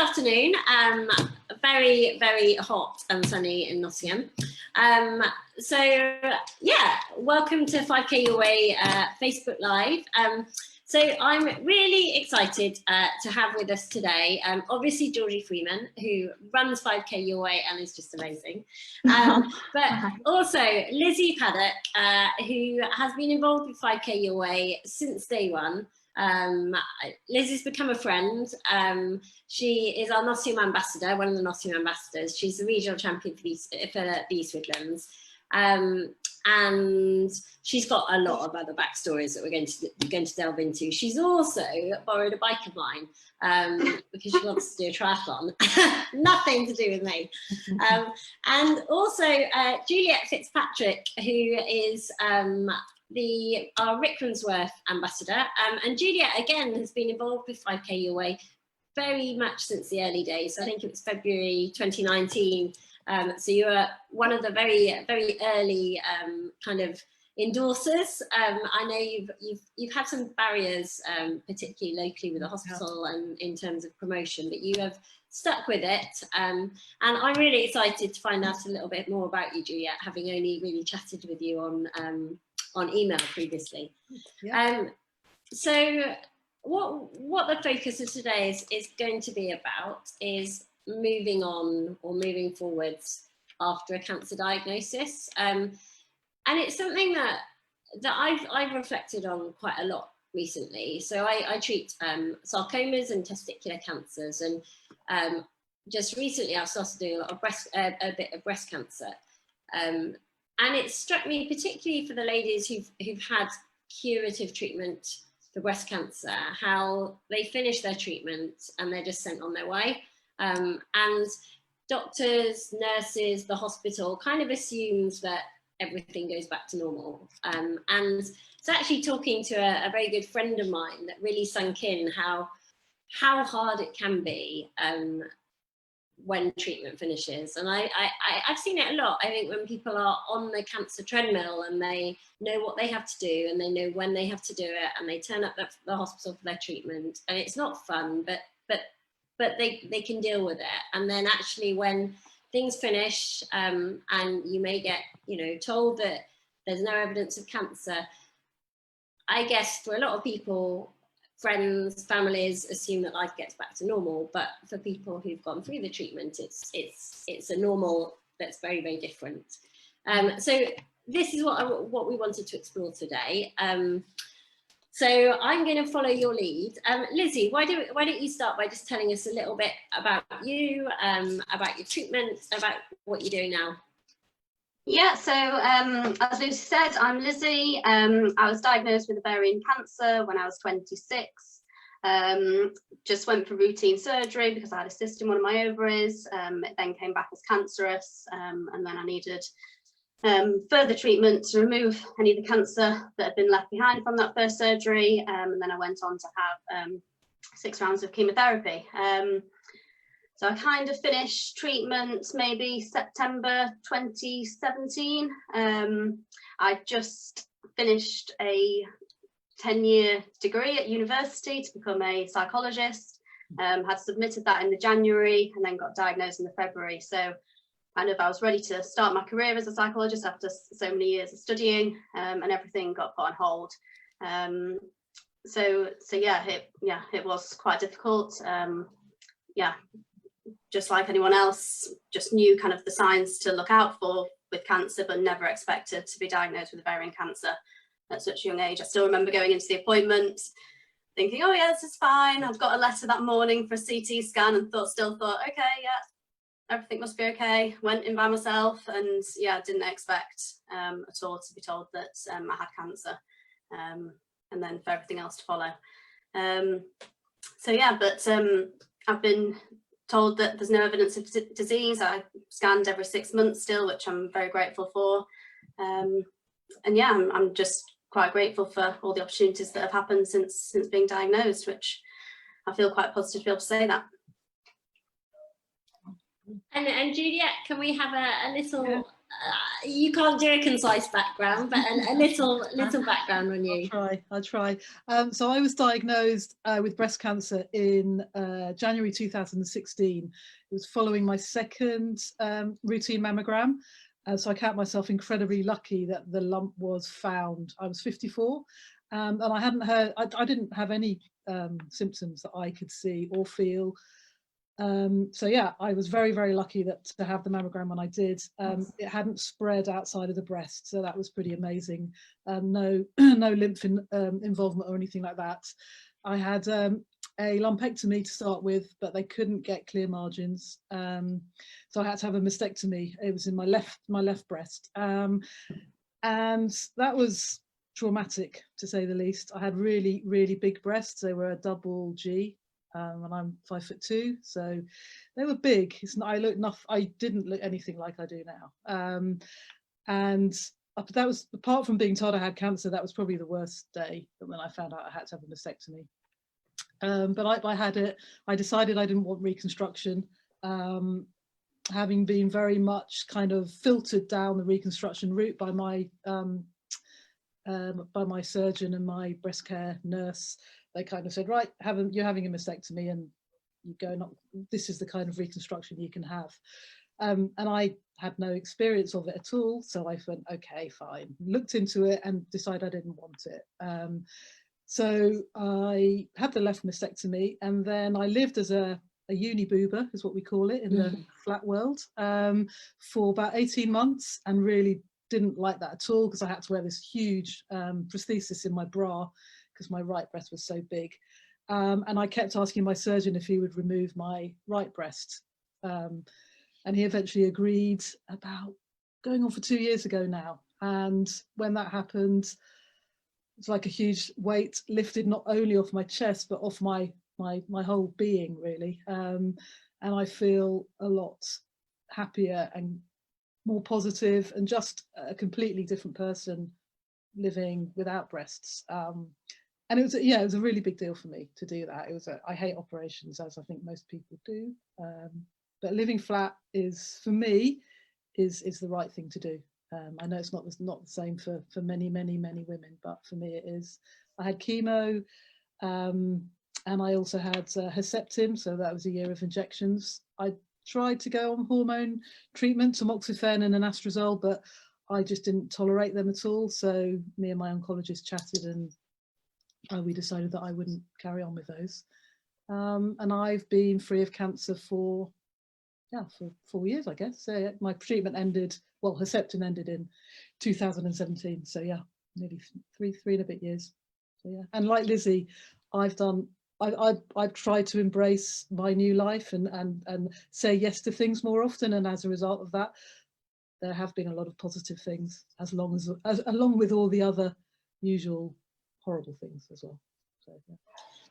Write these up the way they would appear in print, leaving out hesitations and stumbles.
afternoon. Very, very hot and sunny in Nottingham. So yeah, welcome to 5K Your Way Facebook Live. So I'm really excited to have with us today, obviously Georgie Freeman, who runs 5K Your Way and is just amazing. But also Lizzie Paddock, who has been involved with 5K Your Way since day one. Lizzie's become a friend. She is our Nottingham ambassador, one of the Nottingham ambassadors. She's the regional champion for the East Midlands. And she's got a lot of other backstories that we're going to delve into. She's also borrowed a bike of mine because she wants to do a triathlon. Nothing to do with me. And also Juliet Fitzpatrick, who is our Rickmansworth ambassador. And Juliet, again, has been involved with 5K Your Way very much since the early days. I think it was February 2019. So you were one of the very, very early kind of endorsers. I know you've had some barriers, particularly locally with the hospital and in terms of promotion, but you have stuck with it. And I'm really excited to find out a little bit more about you, Juliet, having only really chatted with you on email previously. Yeah. So what the focus of today is going to be about is moving on or moving forwards after a cancer diagnosis, and it's something that I've reflected on quite a lot recently. So I treat sarcomas and testicular cancers, and just recently I've started doing a bit of breast cancer, and it struck me particularly for the ladies who've had curative treatment for breast cancer, how they finish their treatment and they're just sent on their way. And doctors, nurses, the hospital kind of assumes that everything goes back to normal. And it's actually talking to a very good friend of mine that really sunk in how hard it can be when treatment finishes. And I've seen it a lot. I think when people are on the cancer treadmill and they know what they have to do and they know when they have to do it and they turn up at the hospital for their treatment, and it's not fun, but they can deal with it. And then actually when things finish and you may get, told that there's no evidence of cancer, I guess for a lot of people, friends, families assume that life gets back to normal. But for people who've gone through the treatment, it's a normal that's very, very different. So this is what we wanted to explore today. So I'm going to follow your lead. Lizzie, why don't you start by just telling us a little bit about you, about your treatment, about what you're doing now? Yeah, so as Lucy said, I'm Lizzie. I was diagnosed with ovarian cancer when I was 26. Just went for routine surgery because I had a cyst in one of my ovaries. It then came back as cancerous, and then I needed further treatment to remove any of the cancer that had been left behind from that first surgery, and then I went on to have 6 rounds of chemotherapy. So I kind of finished treatment maybe September 2017. I just finished a 10-year degree at university to become a psychologist, had submitted that in the January and then got diagnosed in the February. So kind of I was ready to start my career as a psychologist after so many years of studying, and everything got put on hold. So yeah, it was quite difficult. Yeah, just like anyone else, just knew kind of the signs to look out for with cancer, but never expected to be diagnosed with ovarian cancer at such a young age. I still remember going into the appointment thinking, oh yeah, this is fine. I've got a letter that morning for a CT scan and still thought, okay, yeah, everything must be okay. Went in by myself and yeah, didn't expect at all to be told that I had cancer, and then for everything else to follow. So yeah, but I've been told that there's no evidence of disease. I scanned every 6 months still, which I'm very grateful for. And yeah, I'm just quite grateful for all the opportunities that have happened since being diagnosed, which I feel quite positive to be able to say that. And Juliet, can we have a little You can't do a concise background, but a little background on you. I'll try. So I was diagnosed with breast cancer in January 2016. It was following my second routine mammogram. So I count myself incredibly lucky that the lump was found. I was 54, and I hadn't heard, I didn't have any symptoms that I could see or feel. So yeah, I was very, very lucky to have the mammogram when I did. It hadn't spread outside of the breast, so that was pretty amazing. No lymph involvement or anything like that. I had a lumpectomy to start with, but they couldn't get clear margins, so I had to have a mastectomy. It was in my left breast, and that was traumatic, to say the least. I had really, really big breasts. They were a double G. And I'm 5'2", so they were big. I didn't look anything like I do now. And that was, apart from being told I had cancer, that was probably the worst day when I found out I had to have a mastectomy. But I had it. I decided I didn't want reconstruction, having been very much kind of filtered down the reconstruction route by my surgeon and my breast care nurse. They kind of said, right, you're having a mastectomy, and you go, this is the kind of reconstruction you can have. And I had no experience of it at all, so I went, okay, fine. Looked into it and decided I didn't want it. So I had the left mastectomy, and then I lived as a uni boober, is what we call it in the flat world, for about 18 months, and really didn't like that at all, because I had to wear this huge prosthesis in my bra because my right breast was so big. And I kept asking my surgeon if he would remove my right breast. And he eventually agreed about going on for 2 years ago now. And when that happened, it's like a huge weight lifted not only off my chest, but off my whole being, really. And I feel a lot happier and more positive, and just a completely different person living without breasts. And it was a really big deal for me to do that. I hate operations, as I think most people do, but living flat is, for me, is the right thing to do. I know it's not the same for many women, but for me it is. I had chemo, and I also had Herceptin, so that was a year of injections. I tried to go on hormone treatment, tamoxifen and anastrozole, but I just didn't tolerate them at all. So me and my oncologist chatted, and we decided that I wouldn't carry on with those. And I've been free of cancer for 4 years, I guess. So my treatment ended, well, Herceptin ended in 2017. So yeah, nearly three and a bit years. So yeah, and like Lizzie, I've tried to embrace my new life and say yes to things more often. And as a result of that, there have been a lot of positive things, along with all the other usual horrible things as well. So, yeah.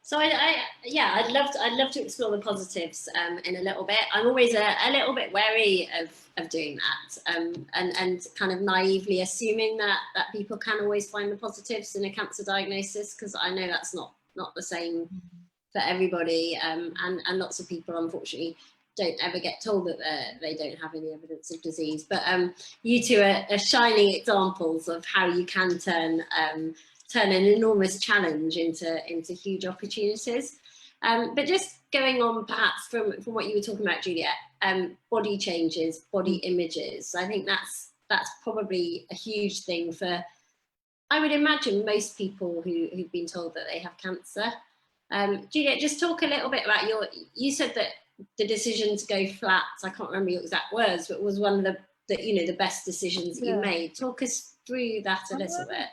So I'd love to explore the positives in a little bit. I'm always a little bit wary of doing that, and kind of naively assuming that people can always find the positives in a cancer diagnosis, because I know that's not the same for everybody, and lots of people unfortunately don't ever get told that they don't have any evidence of disease. But you two are shining examples of how you can turn an enormous challenge into huge opportunities. But just going on perhaps from what you were talking about, Juliet, body changes, body images. I think that's probably a huge thing for, I would imagine, most people who've been told that they have cancer. Juliet, just talk a little bit about you said that the decision to go flat, I can't remember your exact words, but was one of the best decisions that you made. Talk us through that a little bit.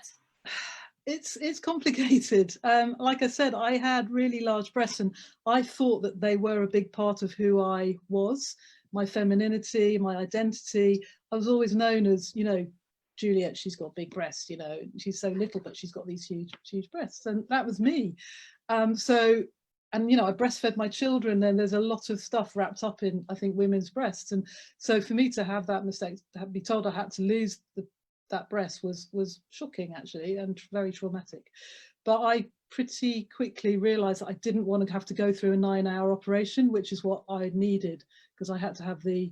It's complicated. Like I said, I had really large breasts, and I thought that they were a big part of who I was, my femininity, my identity. I was always known as, Juliet, she's got big breasts, she's so little, but she's got these huge breasts. And that was me. I breastfed my children, and there's a lot of stuff wrapped up in, I think, women's breasts. And so for me to have that mistake, to be told I had to lose that breast was shocking, actually, and very traumatic. But I pretty quickly realized that I didn't want to have to go through a 9-hour operation, which is what I needed, because I had to have the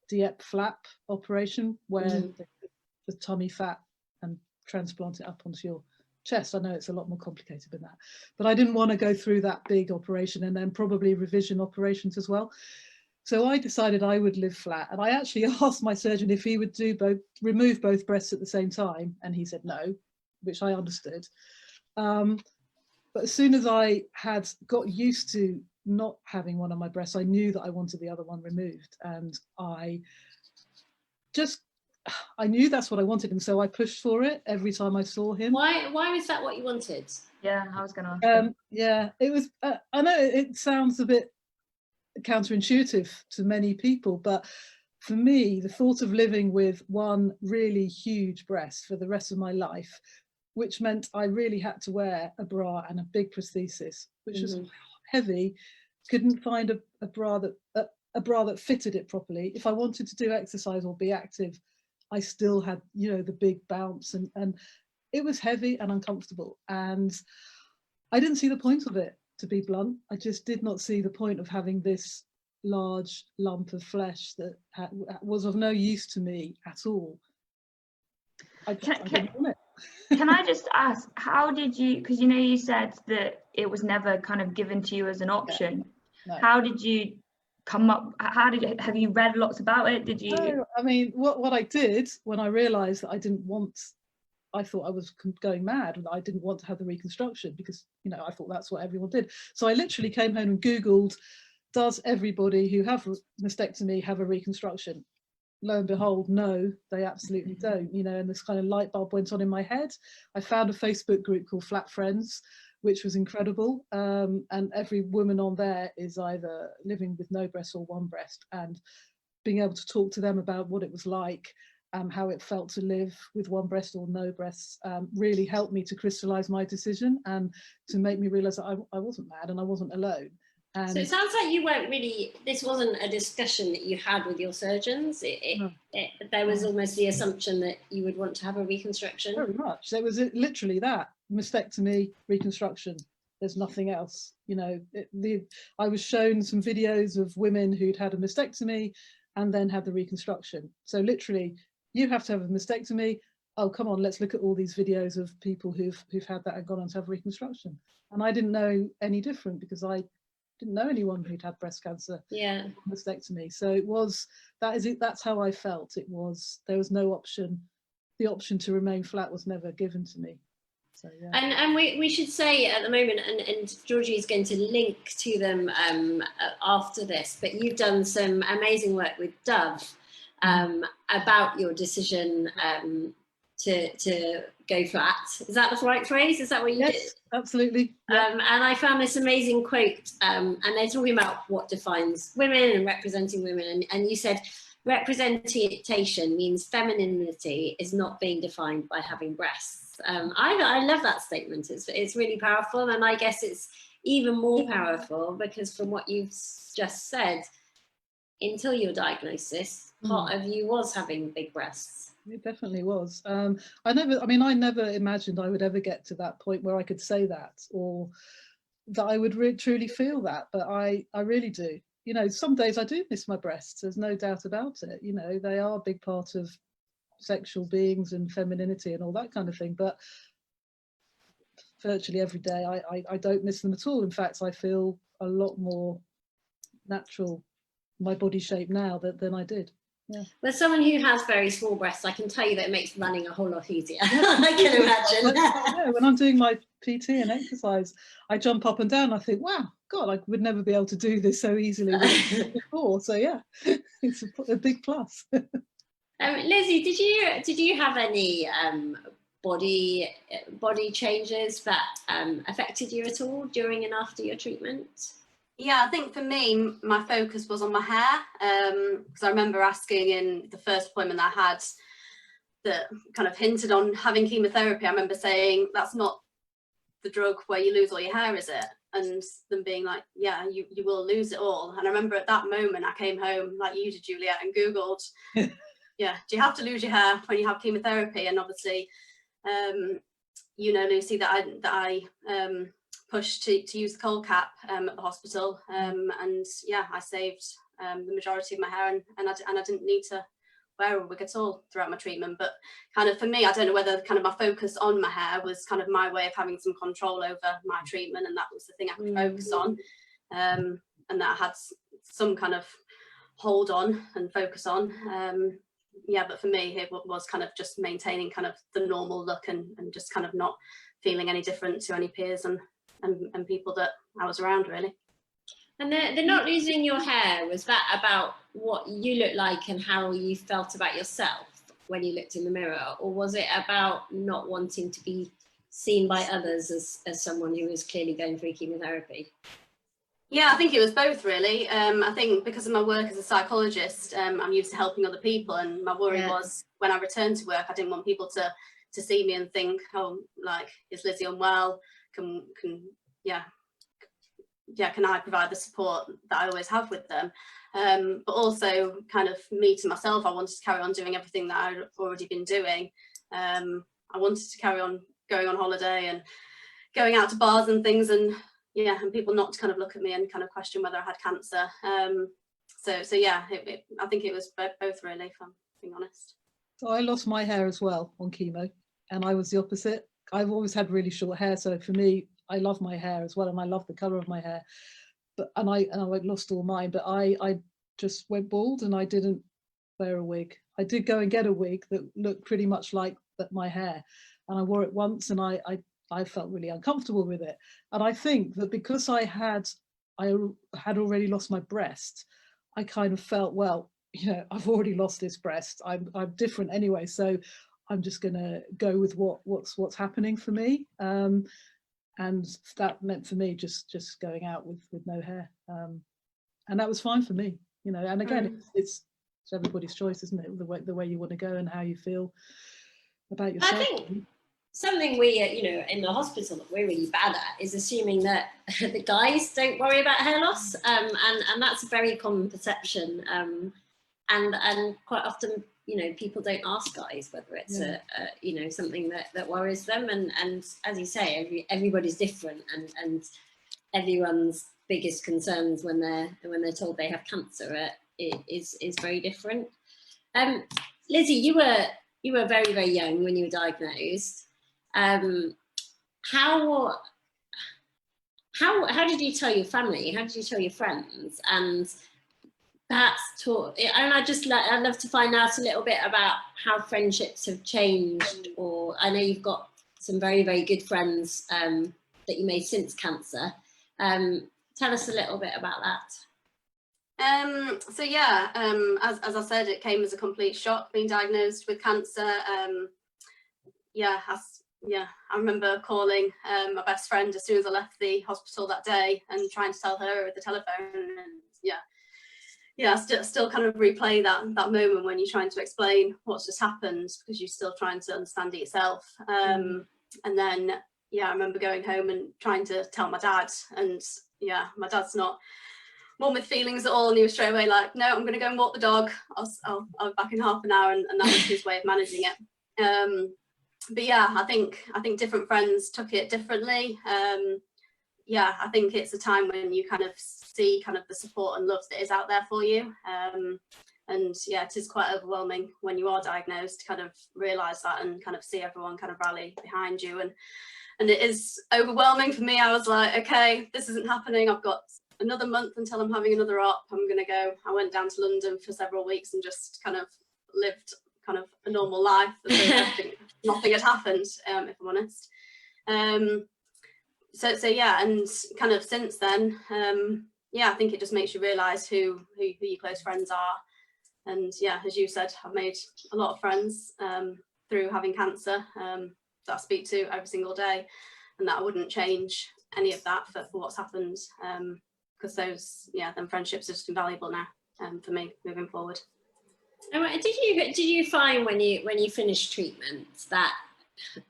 Dieppe flap operation, where they put the tummy fat and transplant it up onto your chest. I know it's a lot more complicated than that, but I didn't want to go through that big operation and then probably revision operations as well. So I decided I would live flat, and I actually asked my surgeon if he would remove both breasts at the same time, and he said no, which I understood. But as soon as I had got used to not having one of my breasts, I knew that I wanted the other one removed, and I knew that's what I wanted, and so I pushed for it every time I saw him. Why was that what you wanted? Yeah, I was going to ask. Yeah, it was. I know it sounds a bit counterintuitive to many people, but for me, the thought of living with one really huge breast for the rest of my life, which meant I really had to wear a bra and a big prosthesis, which was heavy, couldn't find a bra that fitted it properly. If I wanted to do exercise or be active, I still had, you know, the big bounce, and it was heavy and uncomfortable, and I didn't see the point of it, to be blunt. I just did not see the point of having this large lump of flesh that was of no use to me at all. I didn't want it. Can I just ask, how did you, because you know you said that it was never kind of given to you as an option. No. How did you come up, have you read lots about it? Did you? No, I mean, what I did when I realised that I thought I was going mad, and I didn't want to have the reconstruction, because, you know, I thought that's what everyone did. So I literally came home and Googled, does everybody who have a mastectomy have a reconstruction? Lo and behold, no, they absolutely don't, you know, and this kind of light bulb went on in my head. I found a Facebook group called Flat Friends, which was incredible. And every woman on there is either living with no breast or one breast, and being able to talk to them about what it was like, how it felt to live with one breast or no breasts, really helped me to crystallize my decision and to make me realize that I wasn't mad and I wasn't alone. And so it sounds like you weren't really, this wasn't a discussion that you had with your surgeons. There was almost the assumption that you would want to have a reconstruction. Very much. There was literally that, mastectomy, reconstruction. There's nothing else. You know, I was shown some videos of women who'd had a mastectomy and then had the reconstruction. So literally, you have to have a mastectomy. Oh, come on, let's look at all these videos of people who've had that and gone on to have reconstruction. And I didn't know any different, because I didn't know anyone who'd had breast cancer. Yeah. Mastectomy. So it was, that's how I felt. It was, there was no option. The option to remain flat was never given to me. So, yeah. And we should say at the moment, and Georgie is going to link to them after this, but you've done some amazing work with Dove about your decision to go flat. Is that the right phrase? Is that what you did? Yes, absolutely. Yeah. And I found this amazing quote, and they're talking about what defines women and representing women, and you said, representation means femininity is not being defined by having breasts. I love that statement. It's really powerful, and I guess it's even more powerful because from what you've just said, until your diagnosis, part of you was having big breasts. It definitely was. I never imagined I would ever get to that point where I could say that, or that I would truly feel that, but I really do. You know, some days I do miss my breasts, there's no doubt about it. You know, they are a big part of sexual beings and femininity and all that kind of thing, but virtually every day I don't miss them at all. In fact, I feel a lot more natural, my body shape now than I did. Yeah. Well, someone who has very small breasts, I can tell you that it makes running a whole lot easier. I can imagine. Yeah, when I'm doing my PT and exercise, I jump up and down. I think, wow, God, I would never be able to do this so easily before. So yeah, it's a big plus. Lizzie, did you have any body changes that affected you at all during and after your treatment? Yeah, I think for me, my focus was on my hair, because I remember asking in the first appointment that I had that kind of hinted on having chemotherapy. I remember saying, that's not the drug where you lose all your hair, is it? And them being like, yeah, you will lose it all. And I remember at that moment, I came home like you did, Juliet, and Googled, yeah, do you have to lose your hair when you have chemotherapy? And obviously, you know, Lucy, that I pushed to use the cold cap at the hospital, and yeah, I saved the majority of my hair, and I didn't need to wear a wig at all throughout my treatment. But kind of for me, I don't know whether kind of my focus on my hair was kind of my way of having some control over my treatment, and that was the thing I could focus on, and that I had some kind of hold on and focus on. Yeah, but for me, it was kind of just maintaining kind of the normal look, and just kind of not feeling any different to any peers and people that I was around, really. And the not losing your hair, was that about what you look like and how you felt about yourself when you looked in the mirror, or was it about not wanting to be seen by others as someone who was clearly going through chemotherapy? Yeah, I think it was both, really. I think because of my work as a psychologist, I'm used to helping other people, and my worry was when I returned to work, I didn't want people to see me and think, oh, like, is Lizzie unwell? Can I provide the support that I always have with them? But also kind of me to myself, I wanted to carry on doing everything that I'd already been doing. I wanted to carry on going on holiday and going out to bars and things, and people not to kind of look at me and kind of question whether I had cancer. So yeah, I think it was both, really, if I'm being honest. So I lost my hair as well on chemo, and I was the opposite. I've always had really short hair, so for me, I love my hair as well, and I love the colour of my hair. But I lost all mine, but I just went bald, and I didn't wear a wig. I did go and get a wig that looked pretty much like my hair, and I wore it once, and I felt really uncomfortable with it. And I think that because I had already lost my breast, I kind of felt, well, you know, I've already lost this breast. I'm different anyway, so I'm just gonna go with what's happening for me. And that meant for me just going out with no hair, and that was fine for me, you know. And again, it's everybody's choice, isn't it? The way you want to go and how you feel about yourself. I think something we, in the hospital that we're really bad at is assuming that the guys don't worry about hair loss, and that's a very common perception, and quite often, people don't ask guys whether it's something that worries them, and as you say, everybody's different, and everyone's biggest concerns when they're told they have cancer is very different. Lizzie, you were very, very young when you were diagnosed. How did you tell your family? How did you tell your friends? And perhaps I'd love to find out a little bit about how friendships have changed. Or I know you've got some very, very good friends that you made since cancer. Tell us a little bit about that. So yeah, as I said, it came as a complete shock being diagnosed with cancer. I remember calling my best friend as soon as I left the hospital that day and trying to tell her over the telephone, and I still kind of replay that moment when you're trying to explain what's just happened, because you're still trying to understand it yourself. And then I remember going home and trying to tell my dad, and my dad's not one with feelings at all, and he was straight away like, no, I'm going to go and walk the dog, I'll be back in half an hour, and that was his way of managing it. But yeah, I think different friends took it differently. I think it's a time when you kind of see kind of the support and love that is out there for you. And yeah, it is quite overwhelming when you are diagnosed to kind of realise that and kind of see everyone kind of rally behind you. And it is overwhelming for me. I was like, okay, this isn't happening. I've got another month until I'm having another op. I'm going to go. I went down to London for several weeks and just kind of lived kind of a normal life. Nothing had happened, if I'm honest. So yeah, and kind of since then, I think it just makes you realise who your close friends are. And yeah, as you said, I've made a lot of friends through having cancer that I speak to every single day, and that I wouldn't change any of that for what's happened, because them friendships are just invaluable now for me moving forward. And did you find when you finished treatment that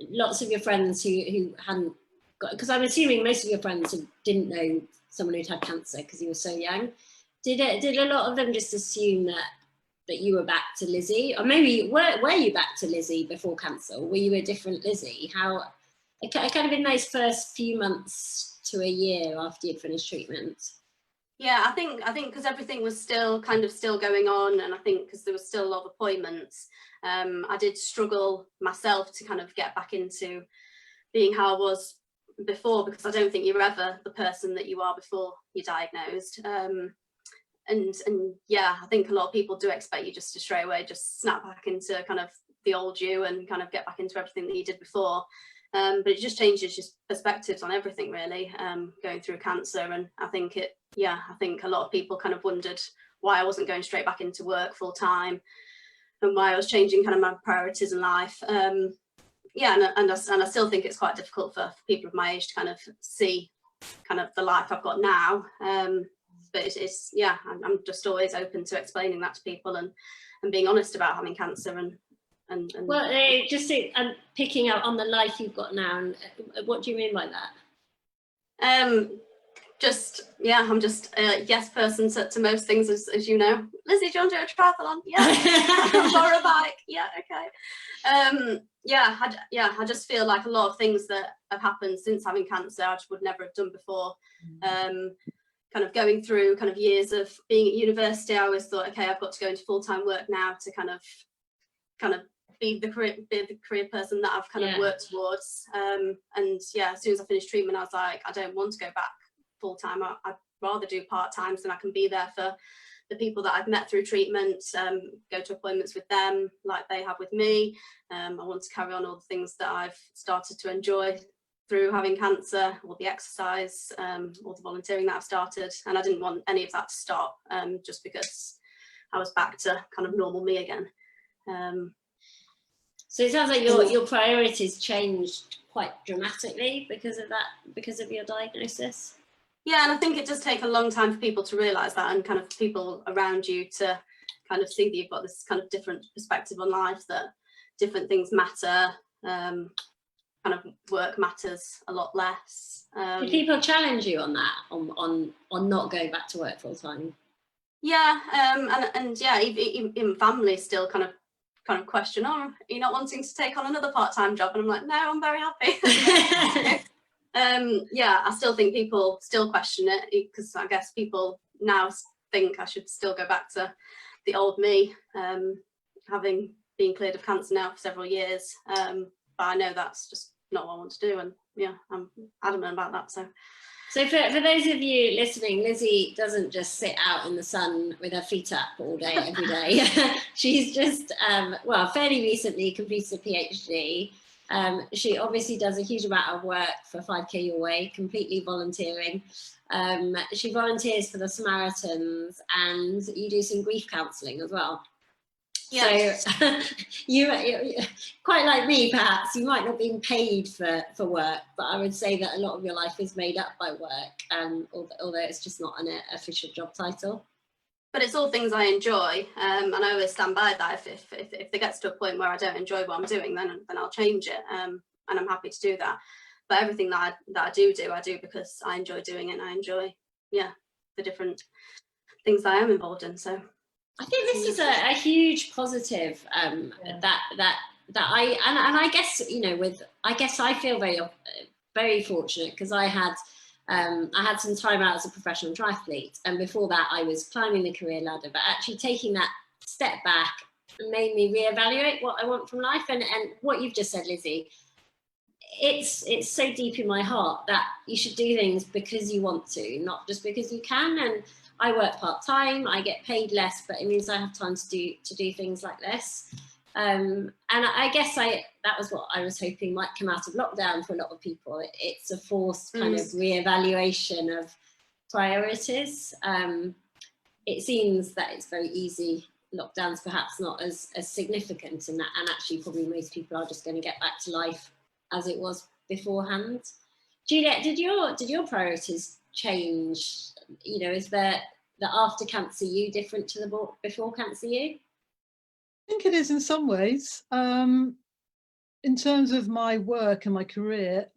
lots of your friends who hadn't got, because I'm assuming most of your friends who didn't know someone who'd had cancer because you were so young, did a lot of them just assume that you were back to Lizzie, or maybe were you back to Lizzie before cancer, or were you a different Lizzie? How kind of in those first few months to a year after you'd finished treatment? Yeah, I think because everything was still going on, and I think because there was still a lot of appointments, I did struggle myself to kind of get back into being how I was before, because I don't think you're ever the person that you are before you're diagnosed. And yeah, I think a lot of people do expect you just to straight away just snap back into kind of the old you and kind of get back into everything that you did before. But it just changes your perspectives on everything, really, going through cancer. And I think I think a lot of people kind of wondered why I wasn't going straight back into work full time, and why I was changing kind of my priorities in life. Yeah, and I still think it's quite difficult for people of my age to kind of see kind of the life I've got now. But it's yeah, I'm just always open to explaining that to people and being honest about having cancer and well, just picking up on the life you've got now, and what do you mean by that? Just yeah, I'm just a yes person to most things, as you know. Lizzie, do you want to do a triathlon? Yeah. Or a bike? Yeah, okay. I just feel like a lot of things that have happened since having cancer I just would never have done before. Kind of going through kind of years of being at university, I always thought, okay, I've got to go into full-time work now to kind of be the career person that I've kind of worked towards. And yeah, as soon as I finished treatment, I was like, I don't want to go back full-time. I'd rather do part-time, so I can be there for the people that I've met through treatment, go to appointments with them like they have with me. I want to carry on all the things that I've started to enjoy through having cancer, all the exercise, all the volunteering that I've started, and I didn't want any of that to stop, just because I was back to kind of normal me again. So it sounds like your priorities changed quite dramatically because of that, because of your diagnosis. Yeah, and I think it does take a long time for people to realise that, and kind of people around you to kind of see that you've got this kind of different perspective on life, that different things matter. Kind of work matters a lot less. Did people challenge you on that, on not going back to work full time? Yeah, and yeah, even family still kind of question, oh, are you not wanting to take on another part-time job? And I'm like, no, I'm very happy. Yeah, I still think people still question it, because I guess people now think I should still go back to the old me, having been cleared of cancer now for several years. But I know that's just not what I want to do, and yeah, I'm adamant about that. So for those of you listening, Lizzie doesn't just sit out in the sun with her feet up all day, every day. She's just, fairly recently completed a PhD. She obviously does a huge amount of work for 5K Your Way, completely volunteering. She volunteers for the Samaritans, and you do some grief counselling as well. Yeah. So you quite like me, perhaps, you might not be paid for work, but I would say that a lot of your life is made up by work, although it's just not an official job title. But it's all things I enjoy, and I always stand by that. If it gets to a point where I don't enjoy what I'm doing, then I'll change it, and I'm happy to do that. But everything that I do because I enjoy doing it, and I enjoy, the different things that I am involved in. So I think this is a huge positive, that I guess, I feel very fortunate, because I had some time out as a professional triathlete, and before that I was climbing the career ladder, but actually taking that step back made me reevaluate what I want from life. And what you've just said, Lizzie, it's so deep in my heart that you should do things because you want to, not just because you can. And I work part-time, I get paid less, but it means I have time to do things like this. And I guess that was what I was hoping might come out of lockdown for a lot of people. It's a forced kind of re-evaluation of priorities. It seems that it's very easy. Lockdown's perhaps not as significant in that, and actually probably most people are just going to get back to life as it was beforehand. Juliet, did your priorities change? Is the after cancer you different to the before cancer you? I think it is in some ways. In terms of my work and my career,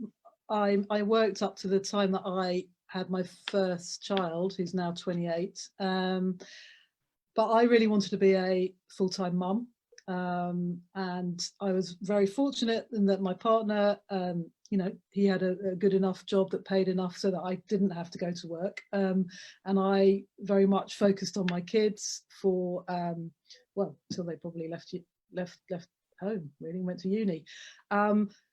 I worked up to the time that I had my first child, who's now 28. But I really wanted to be a full-time mum. And I was very fortunate in that my partner you know, he had a good enough job that paid enough so that I didn't have to go to work. And I very much focused on my kids for, well, till they probably left home, really, went to uni.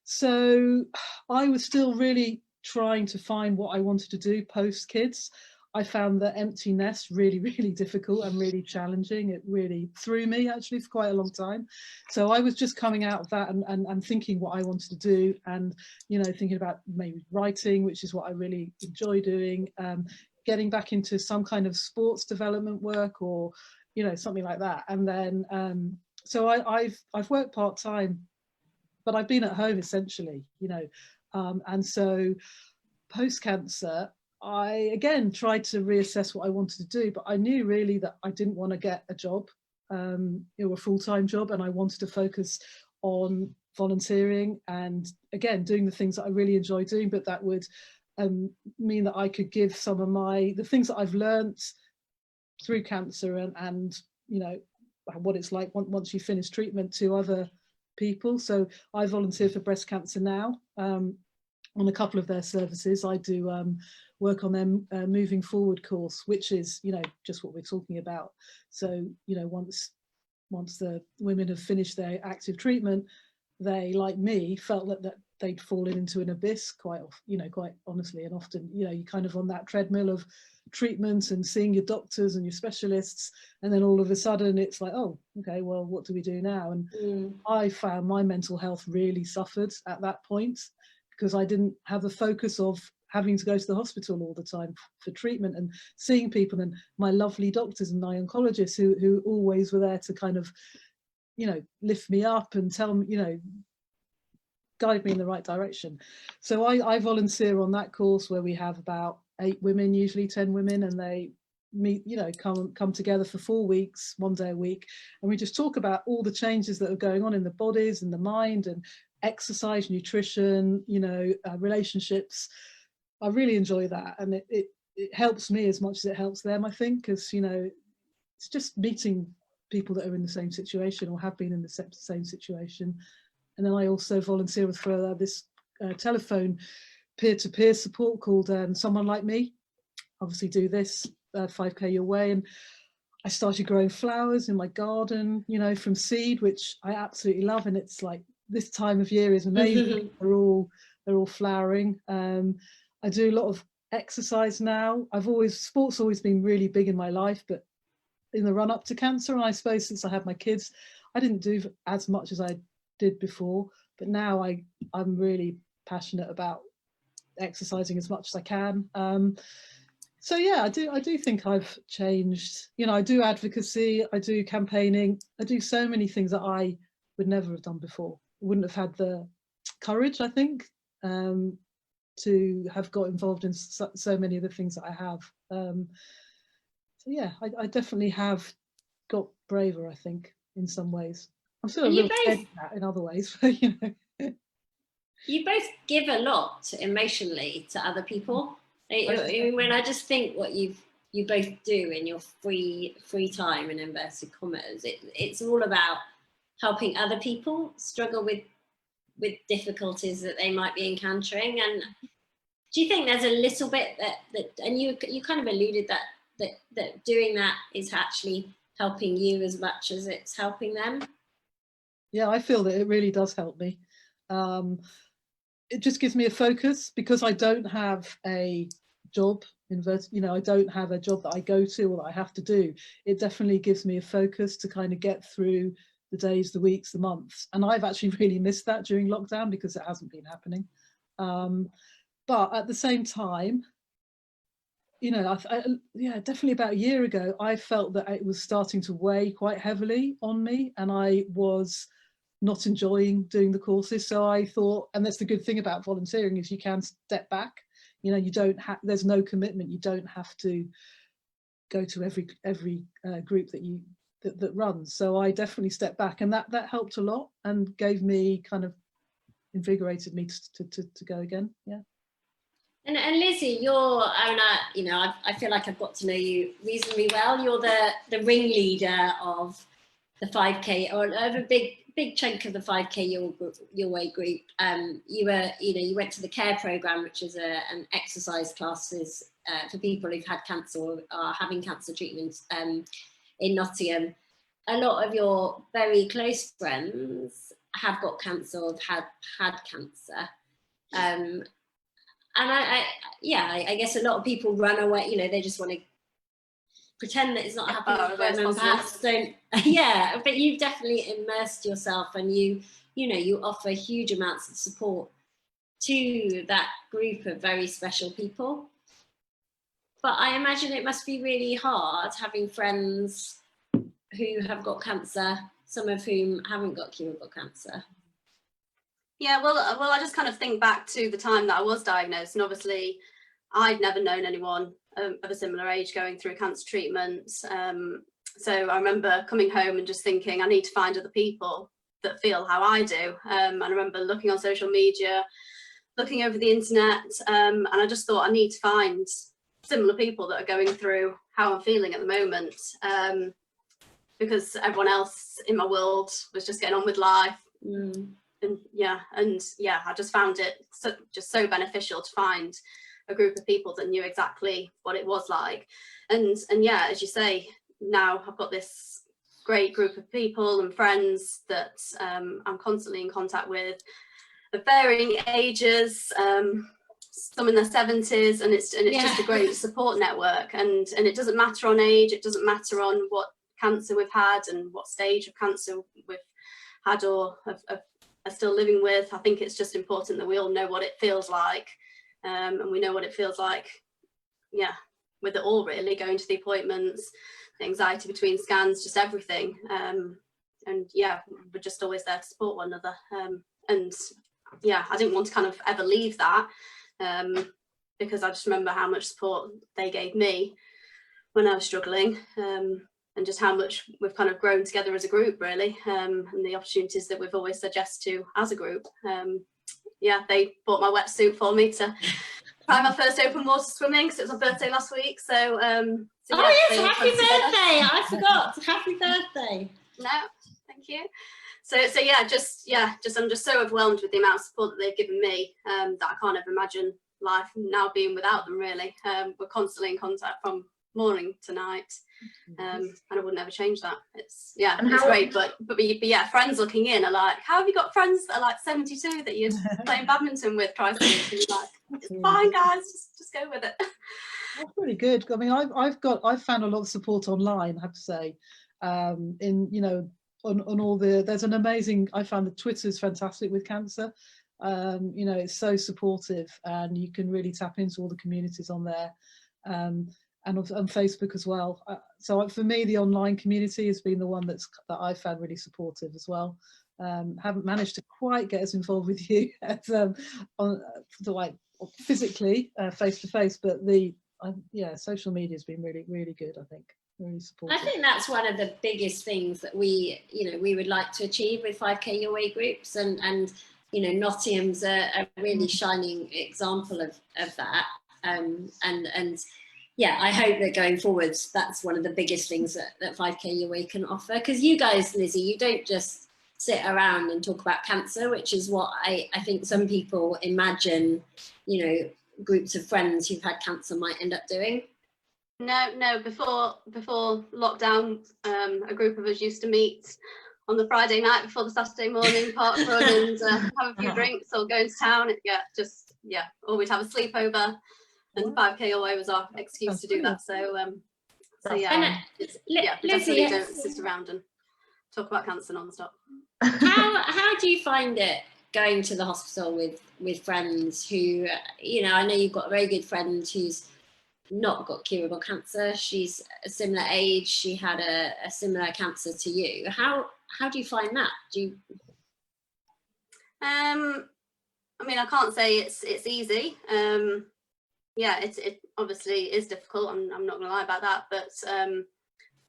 So I was still really trying to find what I wanted to do post kids. I found the empty nest really, really difficult and really challenging. It really threw me, actually, for quite a long time. So I was just coming out of that and thinking what I wanted to do, and, you know, thinking about maybe writing, which is what I really enjoy doing, getting back into some kind of sports development work, or, you know, something like that. And then, so I've worked part-time, but I've been at home essentially, you know, and so post-cancer, I again tried to reassess what I wanted to do, but I knew really that I didn't want to get a job, a full-time job, and I wanted to focus on volunteering and, again, doing the things that I really enjoy doing, but that would mean that I could give some of the things that I've learnt through cancer and you know, what it's like once you finish treatment, to other people. So I volunteer for breast cancer now. On a couple of their services. I do work on their moving forward course, which is, you know, just what we're talking about. So, you know, once the women have finished their active treatment, they, like me, felt that they'd fallen into an abyss quite honestly. And often, you know, you're kind of on that treadmill of treatment and seeing your doctors and your specialists, and then all of a sudden it's like, oh, okay, well, what do we do now? And I found my mental health really suffered at that point, because I didn't have the focus of having to go to the hospital all the time for treatment and seeing people, and my lovely doctors and my oncologists who always were there to kind of, you know, lift me up and tell me, you know, guide me in the right direction. So I volunteer on that course, where we have about 8 women, usually 10 women, and they meet, you know, come together for 4 weeks, 1 day a week, and we just talk about all the changes that are going on in the bodies and the mind, and exercise, nutrition, you know, relationships. I really enjoy that, and it helps me as much as it helps them, I think, because, you know, it's just meeting people that are in the same situation or have been in the same situation. And then I also volunteer for this telephone peer-to-peer support called Someone Like Me. Obviously do this 5K Your Way, and I started growing flowers in my garden, you know, from seed, which I absolutely love, and it's like, this time of year is amazing. They're all flowering. I do a lot of exercise now. Sports always been really big in my life, but in the run up to cancer, and I suppose since I had my kids, I didn't do as much as I did before. But now I'm really passionate about exercising as much as I can. So yeah, I do think I've changed. You know, I do advocacy, I do campaigning, I do so many things that I would never have done before. Wouldn't have had the courage, I think, to have got involved in so many of the things that I have. So yeah, I definitely have got braver, I think, in some ways. I'm still a little scared in other ways, but, you know. You both give a lot emotionally to other people. When I just think what you both do in your free time, in inverted commas, it's all about helping other people struggle with difficulties that they might be encountering. And do you think there's a little bit that and you kind of alluded that doing that is actually helping you as much as it's helping them? Yeah, I feel that it really does help me. It just gives me a focus, because I don't have a job, you know, I don't have a job that I go to or that I have to do. It definitely gives me a focus to kind of get through the days, the weeks, the months. And I've actually really missed that during lockdown, because it hasn't been happening. But at the same time, you know, yeah, definitely about a year ago, I felt that it was starting to weigh quite heavily on me, and I was not enjoying doing the courses. So I thought, and that's the good thing about volunteering, is you can step back. You know, you don't have, there's no commitment. You don't have to go to every group that runs. So I definitely stepped back, and that helped a lot and gave me kind of invigorated me to go again. Yeah. And Lizzie, you know, I feel like I've got to know you reasonably well. You're the ringleader of the 5K, or of a big chunk of the 5K Your Way group. You went to the CARE program, which is an exercise classes for people who've had cancer or are having cancer treatment in Nottingham. A lot of your very close friends have got cancer or have had cancer. And I guess a lot of people run away, they just want to pretend that it's not happening for them, and perhaps don't. Yeah, but you've definitely immersed yourself, and you offer huge amounts of support to that group of very special people. But I imagine it must be really hard having friends who have got cancer, some of whom haven't got curable cancer. Yeah, well, I just kind of think back to the time that I was diagnosed, and obviously I'd never known anyone of a similar age going through cancer treatment. So I remember coming home and just thinking, I need to find other people that feel how I do. And I remember looking on social media, looking over the internet, and I just thought I need to find similar people that are going through how I'm feeling at the moment, because everyone else in my world was just getting on with life. And I just found it so beneficial to find a group of people that knew exactly what it was like. And yeah, as you say, now I've got this great group of people and friends that I'm constantly in contact with, of varying ages, some in their 70s, and it's just a great support network. And it doesn't matter on age, it doesn't matter on what cancer we've had and what stage of cancer we've had or are still living with. I think it's just important that we all know what it feels like, and we know what it feels like, with it all, really, going to the appointments, the anxiety between scans, just everything. And yeah, we're just always there to support one another. And yeah, I didn't want to kind of ever leave that, because I just remember how much support they gave me when I was struggling, and just how much we've kind of grown together as a group, really, and the opportunities that we've always said yes to as a group. They bought my wetsuit for me to try my first open water swimming, because it was my birthday last week. So yes, happy birthday! I forgot. Happy birthday. No, thank you. So I'm just so overwhelmed with the amount of support that they've given me, that I can't ever imagine life now being without them, really. We're constantly in contact from morning to night, and I would never change that. It's great, but friends looking in are like, how have you got friends that are like 72 that you're playing badminton with twice a week? And you're like, it's fine, guys, just go with it. That's really good. I mean, I've found a lot of support online, I have to say. On all there's an amazing, I found that Twitter's fantastic with cancer. It's so supportive, and you can really tap into all the communities on there, and on Facebook as well. So for me, the online community has been the one that I found really supportive as well. Haven't managed to quite get as involved with you as physically face to face, but social media has been really, really good, I think. Really supportive. I think that's one of the biggest things that we would like to achieve with 5K Your Way groups, and Nottingham's a really shining example of that. I hope that going forwards, that's one of the biggest things that 5K Your Way can offer. Because you guys, Lizzie, you don't just sit around and talk about cancer, which is what I think some people imagine, groups of friends who've had cancer might end up doing. No. Before lockdown, a group of us used to meet on the Friday night before the Saturday morning park run and have a few drinks or go into town. Or we'd have a sleepover, and 5K Your Way was our excuse to do that. We definitely don't sit around and talk about cancer non-stop. How do you find it going to the hospital with friends who, I know you've got a very good friend who's not got curable cancer. She's a similar age. She had a similar cancer to you. How do you find that? I can't say it's easy. It obviously is difficult. I'm not gonna lie about that, but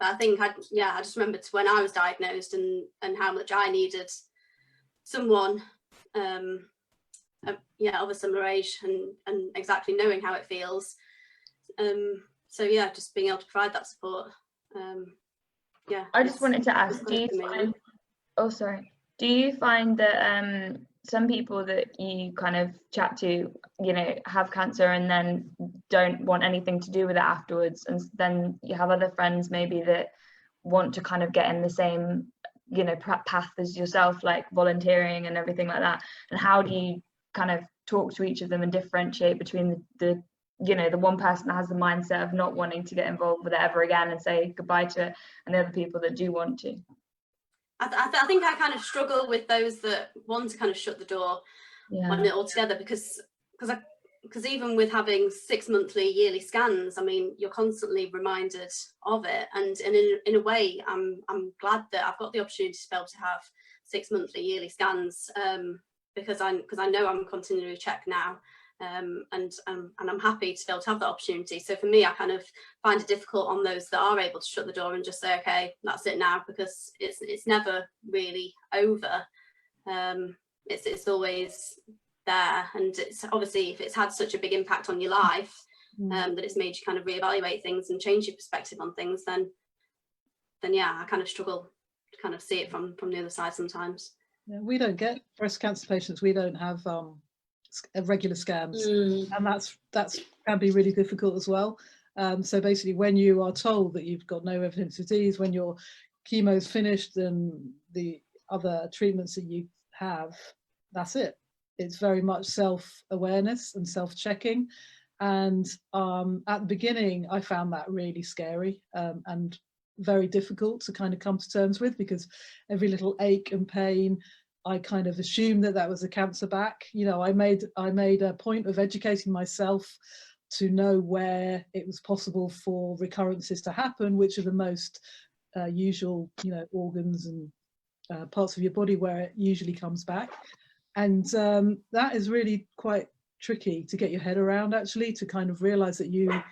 I think I just remembered when I was diagnosed and how much I needed someone of a similar age and exactly knowing how it feels. Just being able to provide that support yeah. I just wanted to ask, it's do you good for me. find, oh sorry, do you find that some people that you kind of chat to, you know, have cancer and then don't want anything to do with it afterwards, and then you have other friends maybe that want to kind of get in the same, you know, path as yourself, like volunteering and everything like that, and how do you kind of talk to each of them and differentiate between the you know, the one person that has the mindset of not wanting to get involved with it ever again and say goodbye to it, and the other people that do want to? I think I kind of struggle with those that want to kind of shut the door on it altogether, because even with having 6 monthly yearly scans, I mean, you're constantly reminded of it, and in a way I'm glad that I've got the opportunity to be able to have 6 monthly yearly scans, because I know I'm continually checked now, and I'm happy to be able to have that opportunity. So for me, I kind of find it difficult on those that are able to shut the door and just say, okay, that's it now, because it's never really over. It's always there, and it's obviously, if it's had such a big impact on your life, that it's made you kind of reevaluate things and change your perspective on things, then yeah, I kind of struggle to kind of see it from the other side sometimes. Yeah, we don't get breast cancer patients, we don't have regular scans, and that's can be really difficult as well. So basically, when you are told that you've got no evidence of disease, when your chemo's finished and the other treatments that you have, that's it. It's very much self-awareness and self-checking, and at the beginning I found that really scary and very difficult to kind of come to terms with, because every little ache and pain, I kind of assumed that was a cancer back. You know, I made a point of educating myself to know where it was possible for recurrences to happen, which are the most usual, you know, organs and parts of your body where it usually comes back. And that is really quite tricky to get your head around, actually, to kind of realize that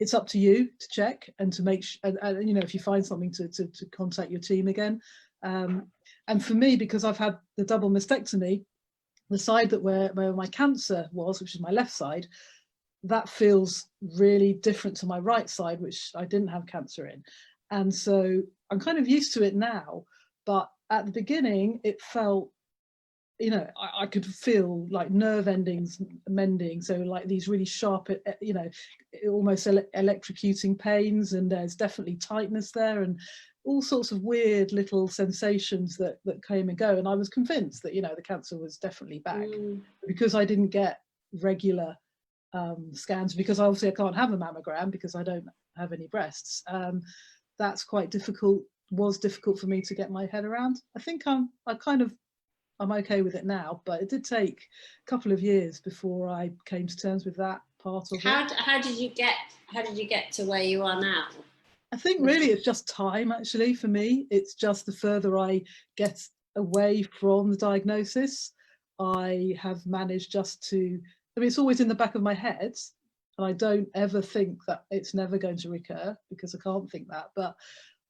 it's up to you to check and to make and you know, if you find something to contact your team again. And for me, because I've had the double mastectomy, the side that where my cancer was, which is my left side, that feels really different to my right side, which I didn't have cancer in. And so I'm kind of used to it now, but at the beginning it felt, you know, I could feel like nerve endings mending, so like these really sharp, you know, almost electrocuting pains, and there's definitely tightness there and all sorts of weird little sensations that came and go. And I was convinced that, you know, the cancer was definitely back, because I didn't get regular scans, because obviously I can't have a mammogram because I don't have any breasts. That's quite difficult, was difficult for me to get my head around. I think I'm okay with it now, but it did take a couple of years before I came to terms with that part of it. How did you get to where you are now? I think really it's just time, actually, for me. It's just the further I get away from the diagnosis, I have managed just to, I mean, it's always in the back of my head, and I don't ever think that it's never going to recur, because I can't think that, but